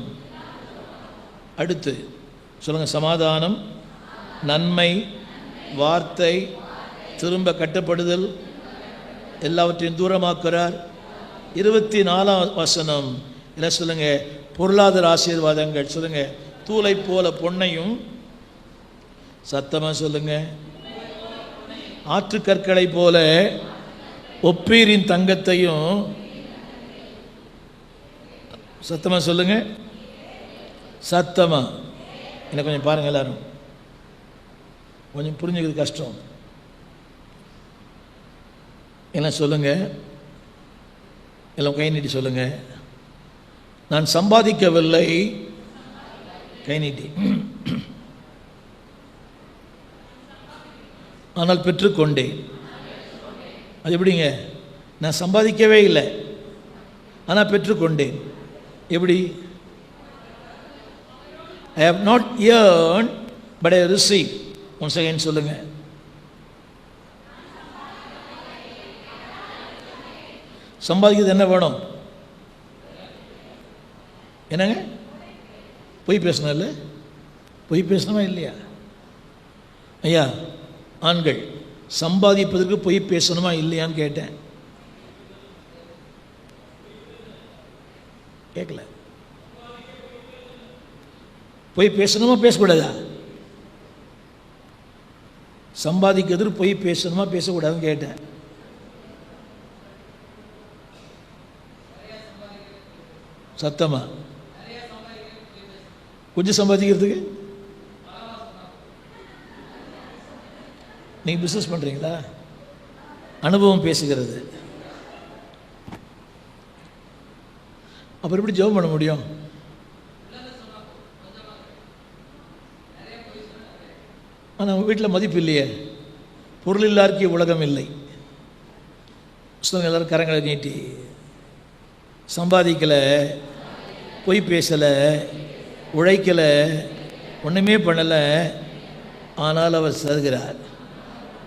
அடுத்து சொல்லுங்கள். சமாதானம், நன்மை, வார்த்தை, திரும்ப கட்டப்படுதல், எல்லாவற்றையும் தூரமாக்குறார். 24ஆம் வசனம் என்ன சொல்லுங்க? பொருளாதார ஆசீர்வாதங்கள். சொல்லுங்க. தூளை போல பொன்னையும், சத்தமாக சொல்லுங்க, ஆற்றுக்கற்களை போல ஒப்பீரின் தங்கத்தையும். சத்தமாக சொல்லுங்க, சத்தமா. என்ன கொஞ்சம் பாருங்க எல்லாரும், கொஞ்சம் புரிஞ்சுக்கிறது கஷ்டம். எல்லாம் சொல்லுங்க, எல்லாம் கை நீட்டி சொல்லுங்க. நான் சம்பாதிக்கவில்லை, கை நீட்டி, ஆனால் பெற்றுக்கொண்டேன். அது எப்படிங்க? நான் சம்பாதிக்கவே இல்லை, ஆனால் பெற்றுக்கொண்டேன். எப்படி? I have not earned but I receive. Once again சொல்லுங்க. சம்பாதிக்கிறது என்ன வேணும்? என்னங்க? பொய் பேசணும் இல்லை? பொய் பேசணுமா இல்லையா? ஐயா ஆண்கள், சம்பாதிப்பதற்கு பொய் பேசணுமா இல்லையான்னு கேட்டேன். கேட்கல. பொய் பேசணுமா பேசக்கூடாதா? சம்பாதிக்கிறது பொய் பேசணுமா பேசக்கூடாதுன்னு கேட்டேன். சத்தமா கொஞ்சம் சம்பாதிக்கிறதுக்கு நீங்கள் பிஸ்னஸ் பண்ணுறீங்களா? அனுபவம் பேசுகிறது. அப்புறம் எப்படி ஜெபம் பண்ண முடியும்? ஆனால் வீட்டில் மதிப்பு இல்லையே. பொருள் இல்லாருக்கு உலகம் இல்லை. புஸ்தகம் எல்லோரும் கரங்களை நீட்டி. சம்பாதிக்கலை, பொய் பேசலை, உழைக்கலை, ஒன்றுமே பண்ணலை, ஆனால் அவர் சருகிறார்.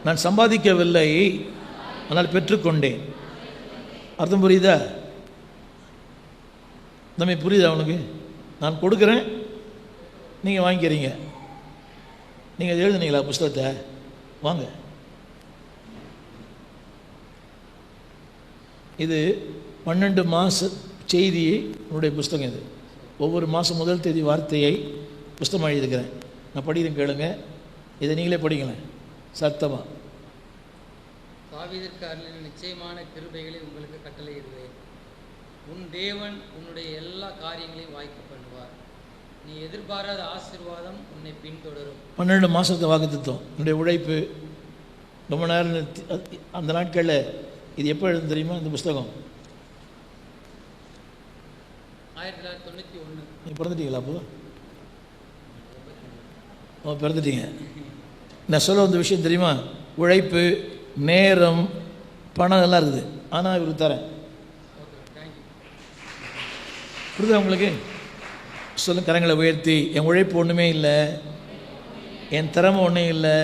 நான் சம்பாதிக்கவில்லை, ஆனால் பெற்றுக்கொண்டேன். அர்த்தம் புரியுதா? நம்ம புரியுதா அவனுக்கு? நான் கொடுக்குறேன், நீங்கள் வாங்கிக்கிறீங்க. நீங்கள் எழுதுனீங்களா புஸ்தகத்தை? வாங்க. இது 12 மாத செய்தியை உன்னுடைய புஸ்தகம். இது ஒவ்வொரு மாதம் முதல் தேதி வார்த்தையை புஸ்தகம் எழுதியிருக்கிறேன். நான் படிக்கிறேன், கேளுங்க. இதை நீங்களே படிங்களேன் சத்தமாக. தாவீதிற்கு அருளின நிச்சயமான கிருபைகளை உங்களுக்கு கட்டளையிடுவேன். உன் தேவன் உன்னுடைய எல்லா காரியங்களையும் வாய்க்க பண்ணுவார். நீ எதிர்பாராத ஆசீர்வாதம் உன்னை பின்தொடரும். 12 மாதத்தை வாக்குத்தத்தம். என்னுடைய உழைப்பு ரொம்ப நேரம். அந்த நாட்களில் இது எப்போ எழுத தெரியுமா? இந்த புஸ்தகம் 1991. நீ பிறந்துட்டீங்களா? அப்போ பிறந்துட்டீங்க. நான் சொல்ல வந்த விஷயம் தெரியுமா? உழைப்பு, நேரம், பணம் எல்லாம் இருக்குது. ஆனால் இவருக்கு தரேன். புரியுதா உங்களுக்கு? சொல்ல கரங்களை உயர்த்தி. என் உழைப்பு ஒன்றுமே இல்லை, என் திறமை ஒன்றும் இல்லை,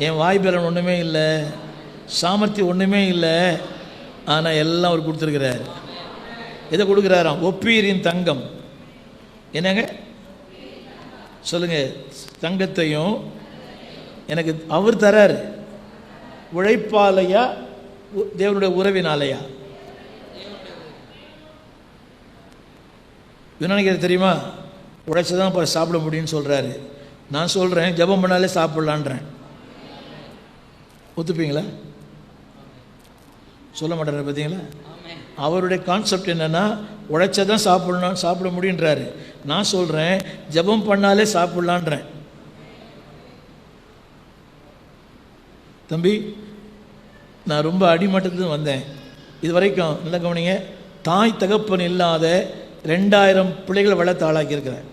என் வாய்ப்பலன் ஒன்றுமே இல்லை, சாமர்த்தியம் ஒன்றுமே இல்லை, ஆனால் எல்லாம் அவர் கொடுத்துருக்கிறார். எதை கொடுக்குறாராம்? ஒப்பீரின் தங்கம். என்னங்க சொல்லுங்கள்? தங்கத்தையும் எனக்கு அவர் தரார். உழைப்பாலையா தேவனுடைய உறவினாலையா? நினைக்கிறது தெரியுமா? உழைச்சதான் இப்போ சாப்பிட முடியும்னு சொல்கிறாரு. நான் சொல்கிறேன் ஜெபம் பண்ணாலே சாப்பிட்லான்றேன். ஒத்துப்பீங்களா? சொல்ல மாட்டேன். பார்த்தீங்களா? அவருடைய கான்செப்ட் என்னென்னா உழைச்சதான் சாப்பிட்ணும், சாப்பிட முடியுன்றாரு. நான் சொல்கிறேன் ஜெபம் பண்ணாலே சாப்பிட்லான்றேன். தம்பி, நான் ரொம்ப அடிமட்டத்துலேருந்து வந்தேன். இது வரைக்கும் நல்ல கவனிங்க. தாய் தகப்பன் இல்லாத 2000 பிள்ளைகளை வளர்த்து ஆளாக்கியிருக்கிறேன்.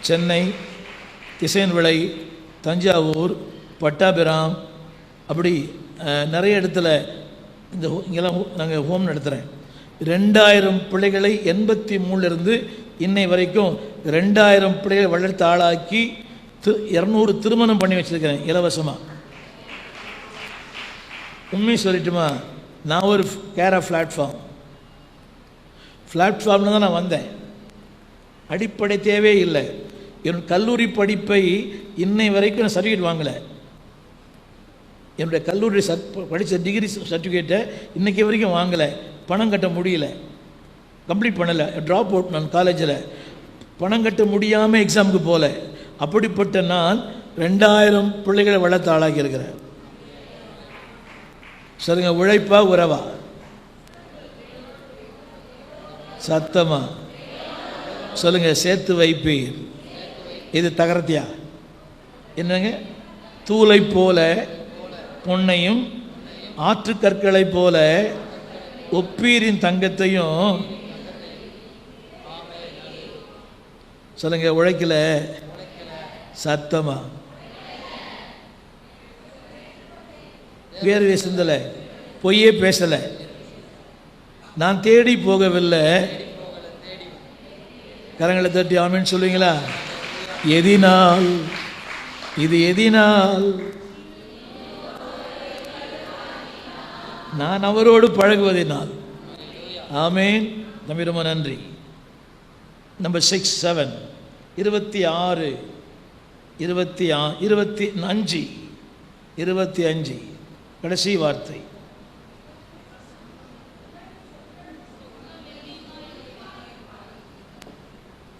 சென்னை, திசையன்விளை, தஞ்சாவூர், பட்டாபிராம், அப்படி நிறைய இடத்துல இந்த இங்கெல்லாம் நாங்கள் ஹோம் நடத்துகிறேன். 2000 பிள்ளைகளை 83லேருந்து இன்னை வரைக்கும் 2000 பிள்ளைகளை வளர்த்து ஆளாக்கி 200 திருமணம் பண்ணி வச்சுருக்கிறேன் இலவசமாக. உண்மை சொல்லிட்டுமா? நான் ஒரு கேர் ஆஃப் பிளாட்ஃபார்மில் தான் நான் வந்தேன். அடிப்படை தேவையே இல்லை. என்னோட கல்லூரி படிப்பை இன்னை வரைக்கும் நான் சர்டிஃபிகேட் வாங்கலை. என்னுடைய கல்லூரி படித்த டிகிரி சர்டிஃபிகேட்டை இன்றைக்கி வரைக்கும் வாங்கலை. பணம் கட்ட முடியல, கம்ப்ளீட் பண்ணலை, ட்ராப் அவுட். நான் காலேஜில் பணம் கட்ட முடியாமல் எக்ஸாமுக்கு போகல. அப்படிப்பட்ட நான் 2000 பிள்ளைகளை வளர்த்து ஆளாக்கி இருக்கிறேன். சொல்லுங்க, உழைப்பா உறவா? சத்தமா சொல்லுங்க. சேர்த்து வைப்பீர். இது தகரத்தியா? என்னங்க? தூளை போல பொன்னையும் ஆற்று கற்களை போல ஒப்பீரின் தங்கத்தையும். சொல்லுங்க, உழைக்கல. சத்தமா வேர்வை சிந்தலை, பொய்யே பேசலை, நான் தேடி போகவில்லை. கரங்களை தட்டி ஆமென் சொல்லுவீங்களா? எதினால்? இது எதினால்? நான் அவரோடு பழகுவதினால். ஆமென். தம்பி ரொம்ப நன்றி. நம்பர் 6, 7, 26, 25, 25 கடைசி வார்த்தை.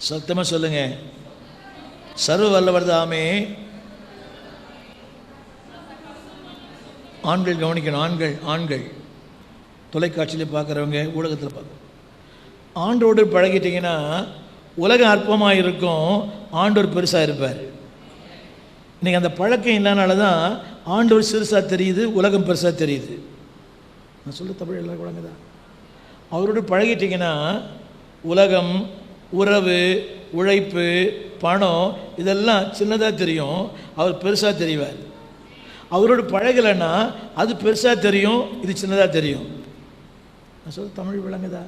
சத்தமாக சொல்லுங்க. சர்வ வல்லவர் தாமே. ஆண்கள் கவனிக்கணும். ஆண்கள் தொலைக்காட்சியில் பார்க்குறவங்க, ஊடகத்தில் பார்க்குறவங்க, ஆண்டோடு பழகிட்டிங்கன்னா உலகம் அற்பமாக இருக்கும், ஆண்டவர் பெருசாக இருப்பார். இன்றைக்கி அந்த பழக்கம் இல்லைனால தான் ஆண்டவர் சிறுசாக தெரியுது, உலகம் பெருசாக தெரியுது. நான் சொல்ல தமிழ் எல்லாம் கூடங்க தான். அவரோடு பழகிட்டிங்கன்னா உலகம், உறவு, உழைப்பு, பணம் இதெல்லாம் சின்னதாக தெரியும், அவர் பெருசாக தெரிவார். அவரோடு பழகலைன்னா அது பெருசாக தெரியும், இது சின்னதாக தெரியும். நான் சொல்ல தமிழ் விளங்குதா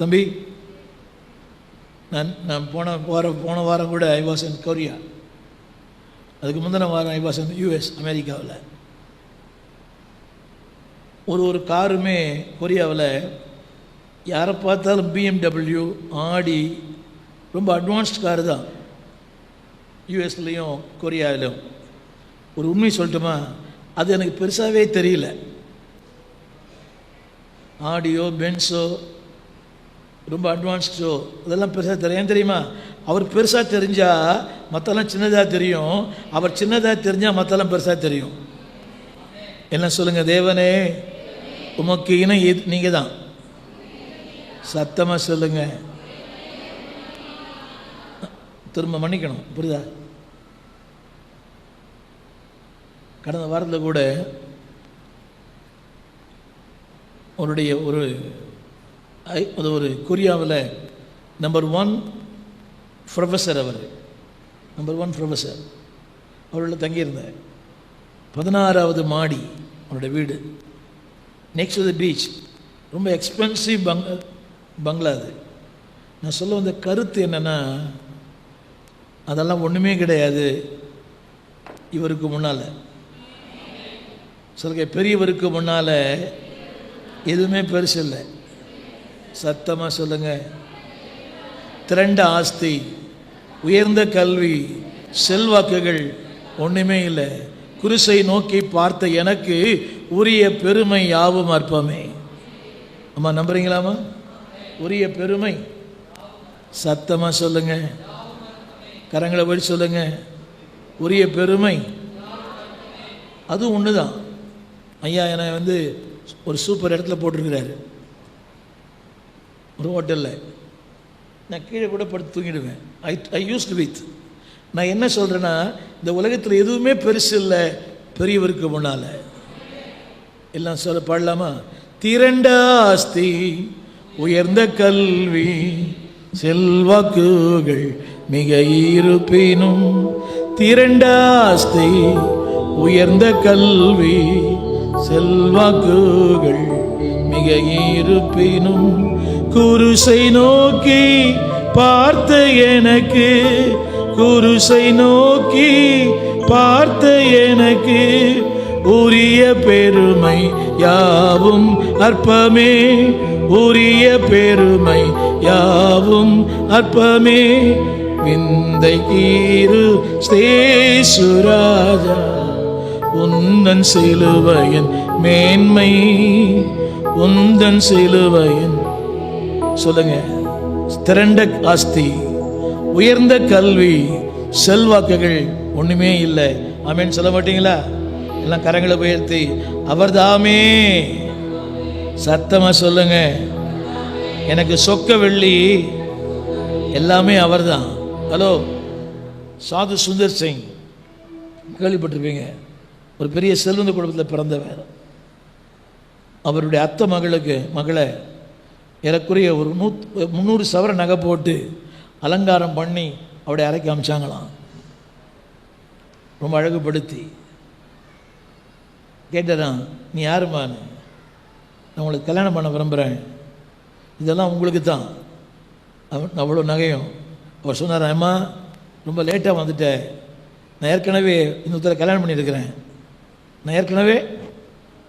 தம்பி? நான் போன வாரம் கூட ஐ வாஸ் இன் கொரியா. அதுக்கு முந்தின வாரம் ஐ வாஸ் இன் யூஎஸ், அமெரிக்காவில். ஒரு காருமே கொரியாவில் யாரை பார்த்தாலும் BMW, ஆடி, ரொம்ப அட்வான்ஸ்ட் காரு தான். யூஎஸ்லேயும் கொரியாவிலும். ஒரு உண்மை சொல்லட்டுமா, அது எனக்கு பெருசாகவே தெரியல. ஆடியோ, பென்ஸோ, ரொம்ப அட்வான்ஸ்டோ இதெல்லாம் பெருசாக தெரியும். ஏன் தெரியுமா? அவர் பெருசாக தெரிஞ்சால் மற்றெல்லாம் சின்னதாக தெரியும், அவர் சின்னதாக தெரிஞ்சால் மற்றெல்லாம் பெருசாக தெரியும். என்ன சொல்லுங்கள்? தேவனே உமக்கு இணை நீங்கள் தான். சத்தமாக சொல்லுங்க. திரும்ப மன்னிக்கணும், புரியுதா? கடந்த வாரத்தில் கூட அவருடைய ஒரு கொரியாவில் நம்பர் 1 ப்ரொஃபஸர், அவர் நம்பர் 1 ப்ரொஃபஸர். அவரோட தங்கியிருந்தேன். 16வது மாடி அவருடைய வீடு, நெக்ஸ்ட் டு தி பீச். ரொம்ப எக்ஸ்பென்சிவ் பங்களா அது. நான் சொல்ல வந்த கருத்து என்னென்னா, அதெல்லாம் ஒன்றுமே கிடையாது இவருக்கு முன்னால். சொல்லுங்க, பெரியவருக்கு முன்னால் எதுவுமே பெருசு இல்லை. சத்தமாக சொல்லுங்க. திரண்ட ஆஸ்தி, உயர்ந்த கல்வி, செல்வாக்குகள் ஒன்றுமே இல்லை. குருசை நோக்கி பார்த்த எனக்கு உரிய பெருமை யாவும் அற்பமே. அம்மா நம்புறீங்களாம்மா? உரிய பெருமை. சத்தமாக சொல்லுங்க, கரங்களை போய் சொல்லுங்க. உரிய பெருமை அது ஒன்று தான். ஐயா என்னை ஒரு சூப்பர் இடத்துல போட்டிருக்கிறாரு, ஒரு ஹோட்டலில். நான் கீழே கூட படுத்து தூங்கிடுவேன். ஐ யூஸ்ட் வித். நான் என்ன சொல்கிறேன்னா, இந்த உலகத்தில் எதுவுமே பெருசு இல்லை பெரியவருக்கு முன்னால். எல்லாம் சொல்ல பாடலாமா? திரண்ட ஆஸ்தி, உயர்ந்த கல்வி, செல்வாக்குகள் மிக இருப்பினும். திரண்ட ஆஸ்தி, உயர்ந்த கல்வி, செல்வாக்குகள் மிக இருப்பினும். குருசை நோக்கி பார்த்த எனக்கு, குருசை நோக்கி பார்த்த எனக்கு உரிய பெருமை யாவும் அற்பமே. உரிய பெருமை யாவும் அற்பமே. விந்தை கீரு ஸ்தேசுராஜா, உந்தன் சிலுவையின் மேன்மை, உந்தன் சிலுவையின். சொல்லுங்க. திரண்ட ஆஸ்தி, உயர்ந்த கல்வி, செல்வாக்குகள் ஒன்றுமே இல்லை. ஆமேன்னு சொல்ல மாட்டீங்களா? எல்லாம் கரங்களை உயர்த்தி அவர் தாமே. சத்தமாக சொல்லுங்க. எனக்கு சொக்க வெள்ளி எல்லாமே அவர் தான். ஹலோ, சாது சுந்தர் சிங் கேள்விப்பட்டிருப்பீங்க. ஒரு பெரிய செல்வந்த குடும்பத்தில் பிறந்தவர். அவருடைய அத்தை மகளை ஏறக்குறைய ஒரு 300 சவர நகை போட்டு அலங்காரம் பண்ணி அவருடைய அறைக்கு அமைச்சாங்களாம், ரொம்ப அழகுபடுத்தி. கேட்டதான், நீ யாருமான்னு? நான் உங்களுக்கு கல்யாணம் பண்ண விரும்புகிறேன், இதெல்லாம் உங்களுக்கு தான். அவ்வளோ நகையும். அவர் சொன்னார், அம்மா ரொம்ப லேட்டாக வந்துட்டேன், நான் ஏற்கனவே இன்னொருத்தரை கல்யாணம் பண்ணியிருக்கிறேன். நான் ஏற்கனவே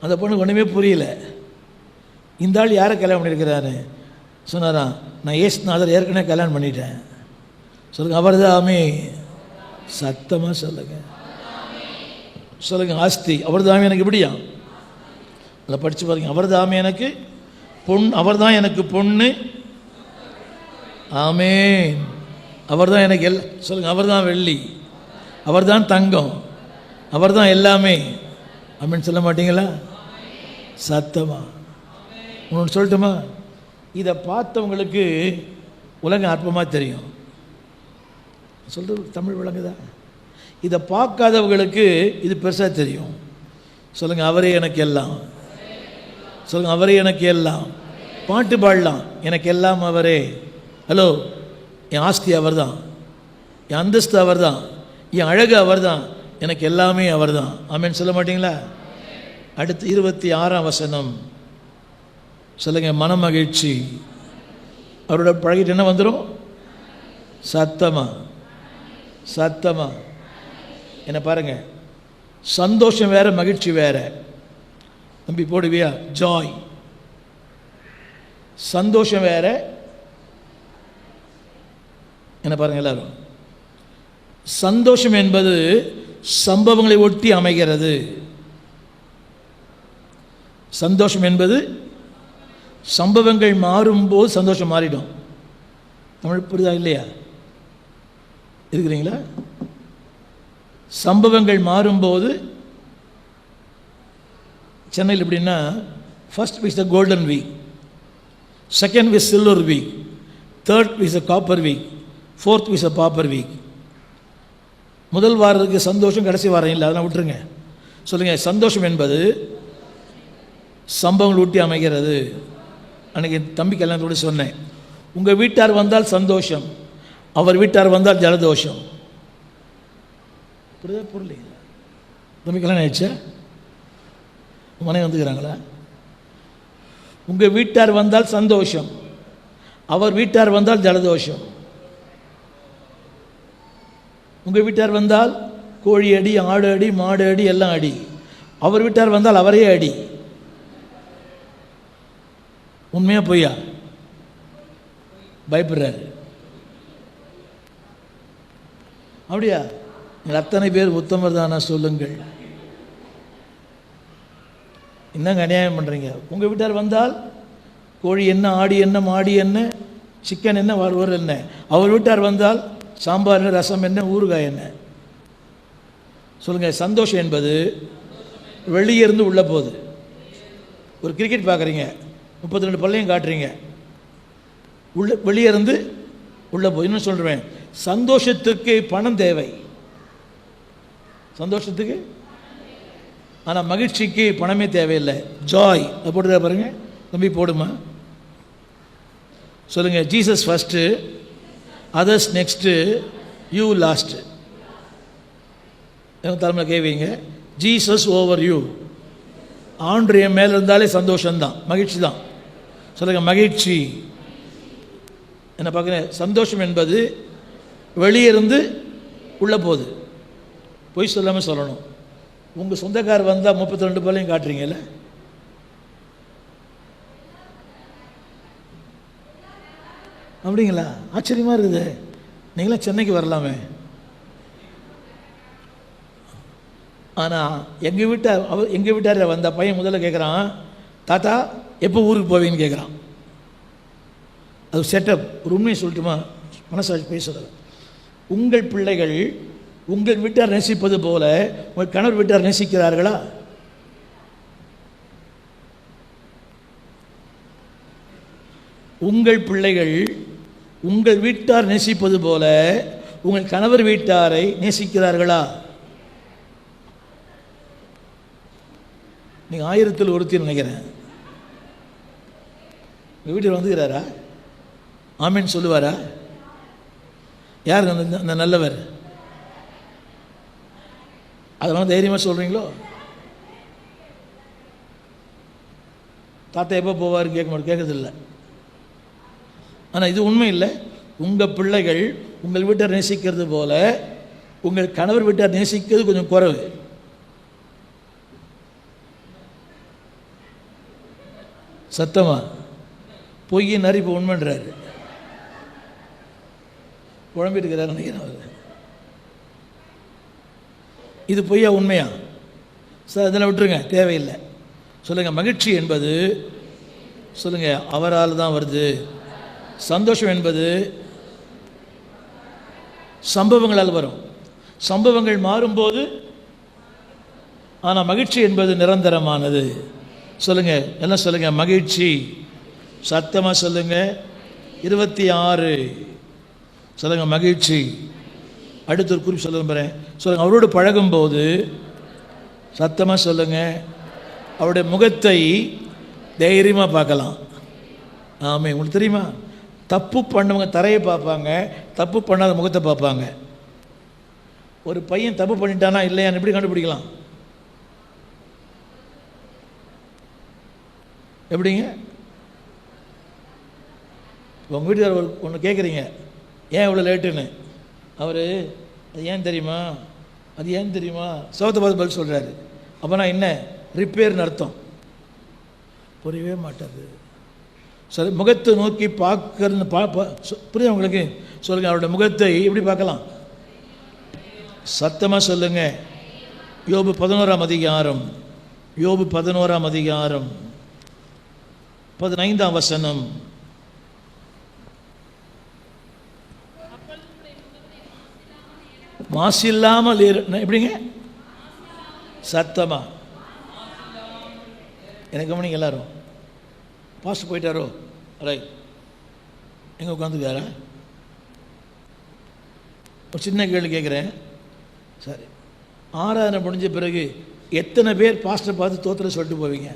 அந்த பொண்ணுக்கு ஒன்றுமே புரியல. இந்த ஆள் யாரை கல்யாணம் பண்ணியிருக்கிறாரு சொன்னாராம். நான் ஏசுநாதர் ஏற்கனவே கல்யாணம் பண்ணிட்டேன். சொல்லுங்கள், அவர் தாமே. சத்தமாக சொல்லுங்கள். சொல்லுங்கள். ஆஸ்தி அவர் தாமே எனக்கு இப்படியா? அதை படித்து பாருங்க. அவர் தாமே எனக்கு பொன், அவர் தான் எனக்கு பொண்ணு. ஆமேன். அவர் தான் எனக்கு சொல்லுங்கள், அவர் தான் வெள்ளி, அவர் தான் தங்கம், அவர் தான் எல்லாமே. அப்படின்னு சொல்ல மாட்டீங்களா? சத்தமா ஒன்று சொல்லட்டுமா? இதை பார்த்தவங்களுக்கு உலகம் அற்பமாக தெரியும். சொல்கிறது தமிழ் விளங்குதா? இதை பார்க்காதவங்களுக்கு இது பெருசாக தெரியும். சொல்லுங்கள், அவரே எனக்கு எல்லாம். சொல்லுங்கள், அவரே எனக்கு எல்லாம். பாட்டு பாடலாம், எனக்கு எல்லாம் அவரே. ஹலோ, என் ஆஸ்தி அவர் தான், என் அந்தஸ்து அவர் தான், என் அழகு அவர் தான், எனக்கு எல்லாமே அவர் தான். ஆமேன்னு சொல்ல மாட்டீங்களா? அடுத்து 26ஆம் வசனம் சொல்லுங்கள், மனமகிழ்ச்சி. அவரோட பழகிட்டு என்ன வந்துடும்? சத்தமா சத்தமா என்ன பாருங்க, சந்தோஷம் வேற, மகிழ்ச்சி வேற. தம்பி போடுவியா? ஜாய். சந்தோஷம் வேற. என்ன பாருங்க எல்லாரும், சந்தோஷம் என்பது சம்பவங்களை ஒட்டி அமைகிறது. சந்தோஷம் என்பது சம்பவங்கள் மாறும்போது சந்தோஷம் மாறிடும். தமிழ் புரியுதா இல்லையா? இருக்கிறீங்களா? சம்பவங்கள் மாறும்போது, சென்னையில் எப்படின்னா, first week the golden week, second week silver week, third week the copper week, fourth week the pauper week. முதல் வாரத்துக்கு சந்தோஷம், கடைசி வாரம் இல்லை, அதெல்லாம் விட்டுருங்க. சொல்லுங்கள், சந்தோஷம் என்பது சம்பவங்கள் ஊட்டி அமைகிறது. அன்றைக்கி தம்பி கல்யாணத்தோடு சொன்னேன், உங்கள் வீட்டார் வந்தால் சந்தோஷம், அவர் வீட்டார் வந்தால் ஜலதோஷம். புரியுதா? புரியல? தம்பி கல்யாணம் ஆயிடுச்சா? மனைவி வந்துக்கிறாங்களா? உங்கள் வீட்டார் வந்தால் சந்தோஷம், அவர் வீட்டார் வந்தால் ஜலதோஷம். உங்கள் வீட்டார் வந்தால் கோழி அடி, ஆடு அடி, மாடு அடி, எல்லாம் அடி. அவர் வீட்டார் வந்தால் அவரே அடி. உண்மையா பொய்யா? பயப்படுறாரு. அப்படியா? நீங்கள் அத்தனை பேர் உத்தமர் தானா சொல்லுங்கள். என்னங்க அநியாயம் பண்ணுறீங்க? உங்கள் வீட்டார் வந்தால் கோழி என்ன, ஆடி என்ன, மாடி என்ன, சிக்கன் என்ன, வறுவல் என்ன. அவர் வீட்டார் வந்தால் சாம்பார் என்ன, ரசம் என்ன, ஊறுகாய் என்ன. சொல்லுங்கள், சந்தோஷம் என்பது வெளியே இருந்து உள்ள போகுது. ஒரு கிரிக்கெட் பார்க்குறீங்க, 32 பல்லையும் காட்டுறீங்க, உள்ள வெளியே இருந்து உள்ள போய். இன்னும் சொல்கிறேன், சந்தோஷத்துக்கு பணம் தேவை, சந்தோஷத்துக்கு. ஆனால் மகிழ்ச்சிக்கு பணமே தேவையில்லை. ஜாய் அது போட்டுதா பாருங்க. தம்பி போடுமா? சொல்லுங்கள், Jesus first, others next, you last. எனக்கு தலைமையில் கேட்பீங்க, ஜீசஸ் ஓவர் யூ. ஆண்டு என் மேலே இருந்தாலே சந்தோஷம்தான், மகிழ்ச்சி தான். சொல்லுங்கள், மகிழ்ச்சி. என்ன பார்க்குறேன்? சந்தோஷம் என்பது வெளியே இருந்து உள்ளே போகுது. பொய் சொல்லாமல் சொல்லணும். உங்கள் சொந்தக்காரர் வந்தால் 32 பல்லையும் காட்டுறீங்கல்ல, அப்படிங்களா? ஆச்சரியமாக இருக்குது. நீங்களாம் சென்னைக்கு வரலாமே. ஆனால் எங்கள் வீட்டார் வந்த பையன் முதல்ல கேட்குறான், தாத்தா எப்போ ஊருக்கு போவீங்கன்னு கேட்குறான். அது செட்டப். ஒரு உண்மையை சொல்லட்டுமா? மனசாட்சி பேசுறது. உங்கள் பிள்ளைகள் உங்கள் வீட்டார் நேசிப்பது போல உங்கள் கணவர் வீட்டார் நேசிக்கிறார்களா? உங்கள் பிள்ளைகள் உங்கள் வீட்டார் நேசிப்பது போல உங்கள் கணவர் வீட்டாரை நேசிக்கிறார்களா? நீங்கள் 1000ல் ஒருத்தி நினைக்கிறேன். உங்கள் வீட்டில் வந்துக்கிறாரா? ஆமேன்னு சொல்லுவாரா? யார் அந்த நல்லவர்? அதெல்லாம் தைரியமாக சொல்கிறீங்களோ? தாத்தா எப்போ போவார் கேட்கறதில்லை. ஆனால் இது உண்மை இல்லை. உங்கள் பிள்ளைகள் உங்கள் வீட்டார் நேசிக்கிறது போல உங்கள் கணவர் வீட்டார் நேசிக்கிறது கொஞ்சம் குறைவு. சத்தமா? பொய்யை நரிப்பு உண்மைன்றாரு. குழம்பிட்டு இருக்கிறார் நினைக்கிறேன். இது பொய்யா உண்மையா? சார் அதில் விட்டுருங்க, தேவையில்லை. சொல்லுங்கள், மகிழ்ச்சி என்பது சொல்லுங்கள் அவரால் தான் வருது. சந்தோஷம் என்பது சம்பவங்களால் வரும். சம்பவங்கள் மாறும்போது, ஆனால் மகிழ்ச்சி என்பது நிரந்தரமானது. சொல்லுங்க, எல்லாம் சொல்லுங்க, மகிழ்ச்சி. சத்தமாக சொல்லுங்க. 26 சொல்லுங்க, மகிழ்ச்சி. அடுத்த ஒரு குறிப்பு சொல்ல போகிறேன். சொல்லுங்க, அவரோடு பழகும்போது, சத்தமாக சொல்லுங்க, அவருடைய முகத்தை தைரியமாக பார்க்கலாம். ஆமே. உங்களுக்கு தெரியுமா, தப்பு பண்ணவங்க தரையை பார்ப்பாங்க, தப்பு பண்ணாத முகத்தை பார்ப்பாங்க. ஒரு பையன் தப்பு பண்ணிட்டானா இல்லையான்னு எப்படி கண்டுபிடிக்கலாம்? எப்படிங்க? உங்கள் வீட்டுக்காரர் ஒன்று கேட்குறீங்க, ஏன் இவ்வளோ லேட்டுன்னு. அவர் அது ஏன் தெரியுமா, அது ஏன் தெரியுமா, சோகத்தை பார்த்து பதில் சொல்கிறாரு. அப்போ நான் என்ன ரிப்பேர்னு அர்த்தம்? புரியவே மாட்டாது. சரி, முகத்தை நோக்கி பார்க்கறது புரியுது உங்களுக்கு? சொல்லுங்கள், அவருடைய முகத்தை எப்படி பார்க்கலாம்? சத்தமாக சொல்லுங்க. யோபு 11ஆம் அதிகாரம், யோபு 11ஆம் அதிகாரம் 15ஆம் வசனம். மாசில்லாமல் எப்படிங்க? சத்தமா எனக்கு கவனிங்க எல்லாரும். பாஸ்டர் போயிட்டாரோ? ரைட். எங்கே உட்காந்துக்காரா? ஒரு சின்ன கேள்வி கேட்குறேன். சரி, ஆராதனை முடிஞ்ச பிறகு எத்தனை பேர் பாஸ்டர் பார்த்து தோத்திரம் சொல்லிட்டு போவீங்க?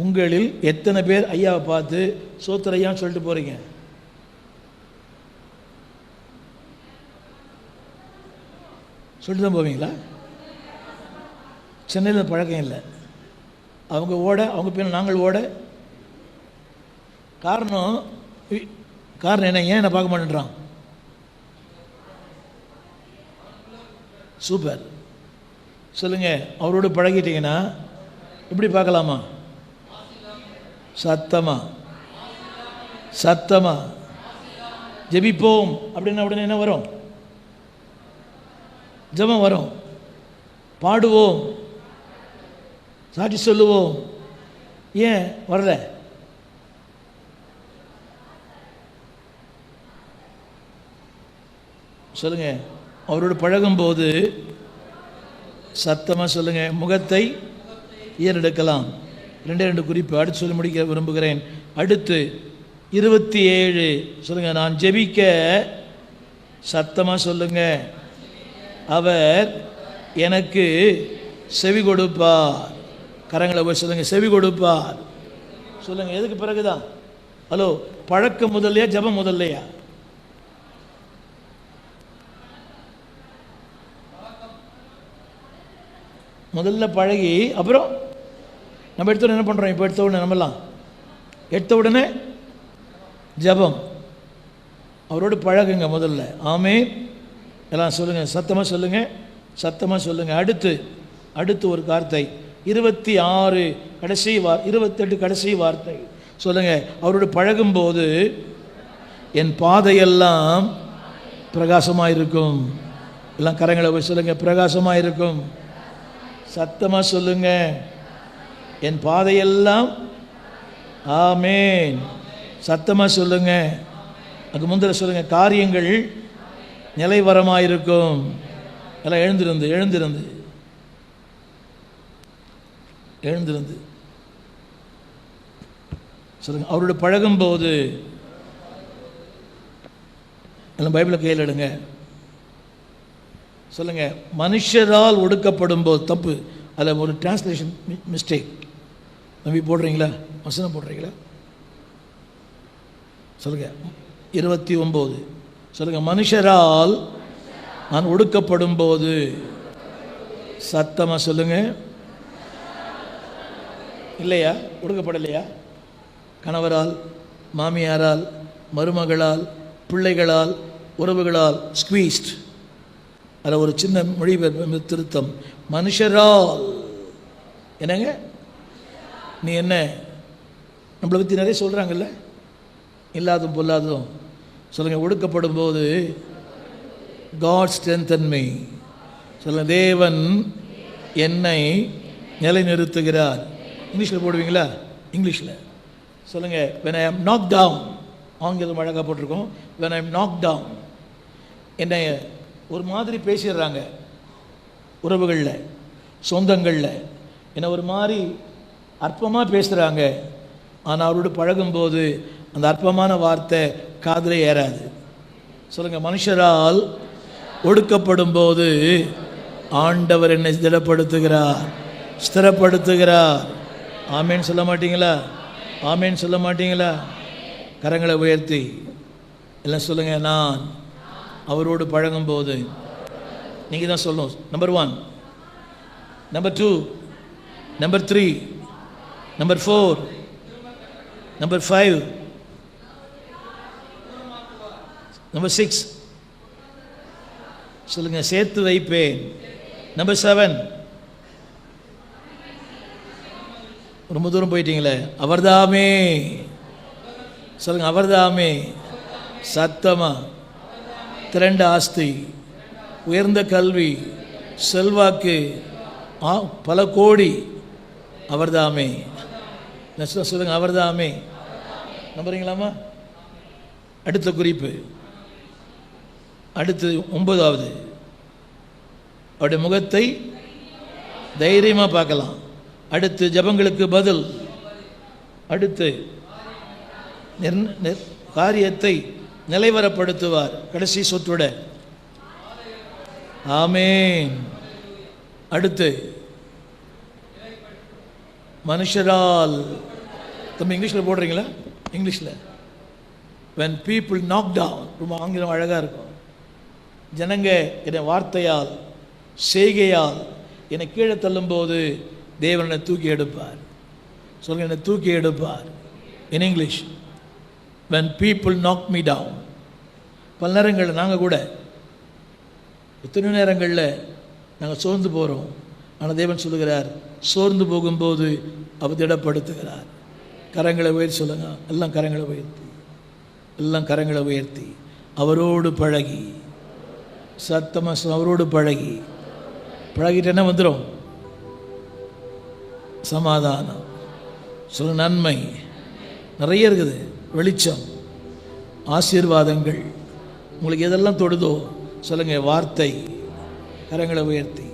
உங்களில் எத்தனை பேர் ஐயாவை பார்த்து சோத்திர ஐயான்னு சொல்லிட்டு போகிறீங்க? சொல்லிட்டு தான் போவீங்களா? சென்னையில் பழக்கம் இல்லை. அவங்க ஓட, அவங்க பின்ன நாங்கள் ஓட. காரணம் என்ன? ஏன் என்ன பார்க்க மாட்டேன்றான்? சூப்பர். சொல்லுங்க, அவரோடு பழகிட்டீங்கன்னா இப்படி பார்க்கலாமா? சத்தமா சத்தமா ஜெபிப்போம் அப்படின்னா உடனே என்ன வரும்? ஜெபம் வரும். பாடுவோம், சாட்சி சொல்லுவோம். ஏன் வரல? சொல்லுங்க, அவரோடு பழகும்போது சத்தமாக சொல்லுங்க, முகத்தை ஏறெடுக்கலாம். 2 குறிப்பு அடுத்து சொல்லி முடிக்க விரும்புகிறேன். அடுத்து 27 சொல்லுங்க, நான் ஜெபிக்க சத்தமாக சொல்லுங்க, அவர் எனக்கு செவி கொடுப்பார். கரங்களை போய் சொல்லுங்க, செவி கொடுப்பார். சொல்லுங்க, எதுக்கு பிறகுதான்? ஹலோ, பழக்கம் முதல்லையா ஜெபம் முதல்லையா? முதல்ல பழகி அப்புறம் நம்ம எடுத்த உடனே என்ன பண்ணுறோம்? இப்போ எடுத்த உடனே நம்மலாம் எடுத்த உடனே ஜெபம். அவரோடு பழகுங்க முதல்ல. ஆமே. எல்லாம் சொல்லுங்கள், சத்தமாக சொல்லுங்கள், சத்தமாக சொல்லுங்கள். அடுத்து ஒரு வார்த்தை 26 கடைசி 28 கடைசி வார்த்தை சொல்லுங்கள். அவரோடு பழகும்போது என் பாதையெல்லாம் பிரகாசமாக இருக்கும். எல்லாம் கரங்களை போய் சொல்லுங்கள், பிரகாசமாக இருக்கும். சத்தமாக சொல்லுங்க, என் பாதையெல்லாம். ஆமேன். சத்தமாக சொல்லுங்க. அதுக்கு முந்திர சொல்லுங்க, காரியங்கள் நிலைவரமாக இருக்கும். எல்லாம் எழுந்திருந்து சொல்லுங்க. அவரோட பழகும்போது எல்லாம் பைபிளை கையில் எடுங்க. சொல்லுங்க, மனுஷரால் ஒடுக்கப்படும் போது. தப்பு, அதில் ஒரு டிரான்ஸ்லேஷன் மிஸ்டேக். நம்பி போடுறீங்களா? வசனம் போடுறீங்களா? சொல்லுங்க. 29 சொல்லுங்க, மனுஷரால் நான் ஒடுக்கப்படும் போது. சத்தமாக சொல்லுங்க. இல்லையா? ஒடுக்கப்படலையா? கணவரால், மாமியாரால், மருமகளால், பிள்ளைகளால், உறவுகளால் ஸ்குவீஸ்ட். அதில் ஒரு சின்ன மொழிபெயர்ப்பு திருத்தம். மனுஷரால். என்னங்க? நீ என்ன நம்மளை பற்றி நிறைய சொல்கிறாங்கல்ல, இல்லாதும் பொல்லாதும். சொல்லுங்கள், ஒடுக்கப்படும் போது காட் ஸ்ட்ரென்தன் மீ. சொல்லுங்கள், தேவன் என்னை நிலைநிறுத்துகிறார். இங்கிலீஷில் போடுவீங்களா? இங்கிலீஷில் சொல்லுங்கள், when I am knocked down, ஆங்கிலம் அழகாக போட்டிருக்கோம், when I am knocked down. என்னை ஒரு மாதிரி பேசிடுறாங்க உறவுகளில், சொந்தங்களில், என்னை ஒரு மாதிரி அற்பமாக பேசுகிறாங்க. ஆனால் அவரோடு பழகும்போது அந்த அற்பமான வார்த்தை காதிலே ஏறாது. சொல்லுங்கள், மனுஷரால் ஒடுக்கப்படும் போது ஆண்டவர் என்னை திடப்படுத்துகிறார், ஸ்திரப்படுத்துகிறார். ஆமேன் சொல்ல மாட்டீங்களா? ஆமேன் சொல்ல மாட்டீங்களா? கரங்களை உயர்த்தி எல்லாம் சொல்லுங்கள், நான் அவரோடு பழகும்போது. நீங்கள் தான் சொல்லணும். Number 1, number 2, number 3, number 4, number 5, number 6 சொல்லுங்கள், சேர்த்து வைப்பேன். நம்பர் 7, ரொம்ப தூரம் போயிட்டீங்களே, அவர்தாமே. சொல்லுங்கள், அவர்தாமே. சத்தமா, திரண்ட ஆஸ்தி, உயர்ந்த கல்வி, செல்வாக்கு, பல கோடி, அவர்தாமே. சொல்லுங்கள், அவர்தாமே. நம்புறீங்களாமா? அடுத்த குறிப்பு, அடுத்து 9வது, அவருடைய முகத்தை தைரியமாக பார்க்கலாம். அடுத்து ஜெபங்களுக்கு பதில். அடுத்து காரியத்தை நிலைவரப்படுத்துவார். கடைசி சொத்துட ஆமேன். அடுத்து மனுஷரால், தம்பி இங்கிலீஷில் போடுறீங்களா? இங்கிலீஷில் when people knock down, ரொம்ப ஆங்கிலம் அழகாக இருக்கும். ஜனங்க என்னை வார்த்தையால் செய்கையால் என்னை கீழே தள்ளும்போது தேவன் என்னை தூக்கி எடுப்பார். சொல்லுங்க, என்னை தூக்கி எடுப்பார். In English, when people knock me down. பல நேரங்களில் நாங்கள் கூட எத்தனை நேரங்களில் நாங்கள் சோர்ந்து போகிறோம். ஆனால் தேவன் சொல்லுகிறார், சோர்ந்து போகும்போது அவர் திடப்படுத்துகிறார். கரங்களை உயர்த்தி சொல்லுங்க, எல்லாம் கரங்களை உயர்த்தி, எல்லாம் கரங்களை உயர்த்தி, அவரோடு பழகி, சத்தமாக அவரோடு பழகி, பழகிட்டு என்ன வந்துடும்? சமாதானம், சொல்ல நன்மை நிறைய இருக்குது, வெளிச்சம், ஆசீர்வாதங்கள். உங்களுக்கு எதெல்லாம் தொடுதோ சொல்லுங்க, வார்த்தை. கரங்களை உயர்த்தி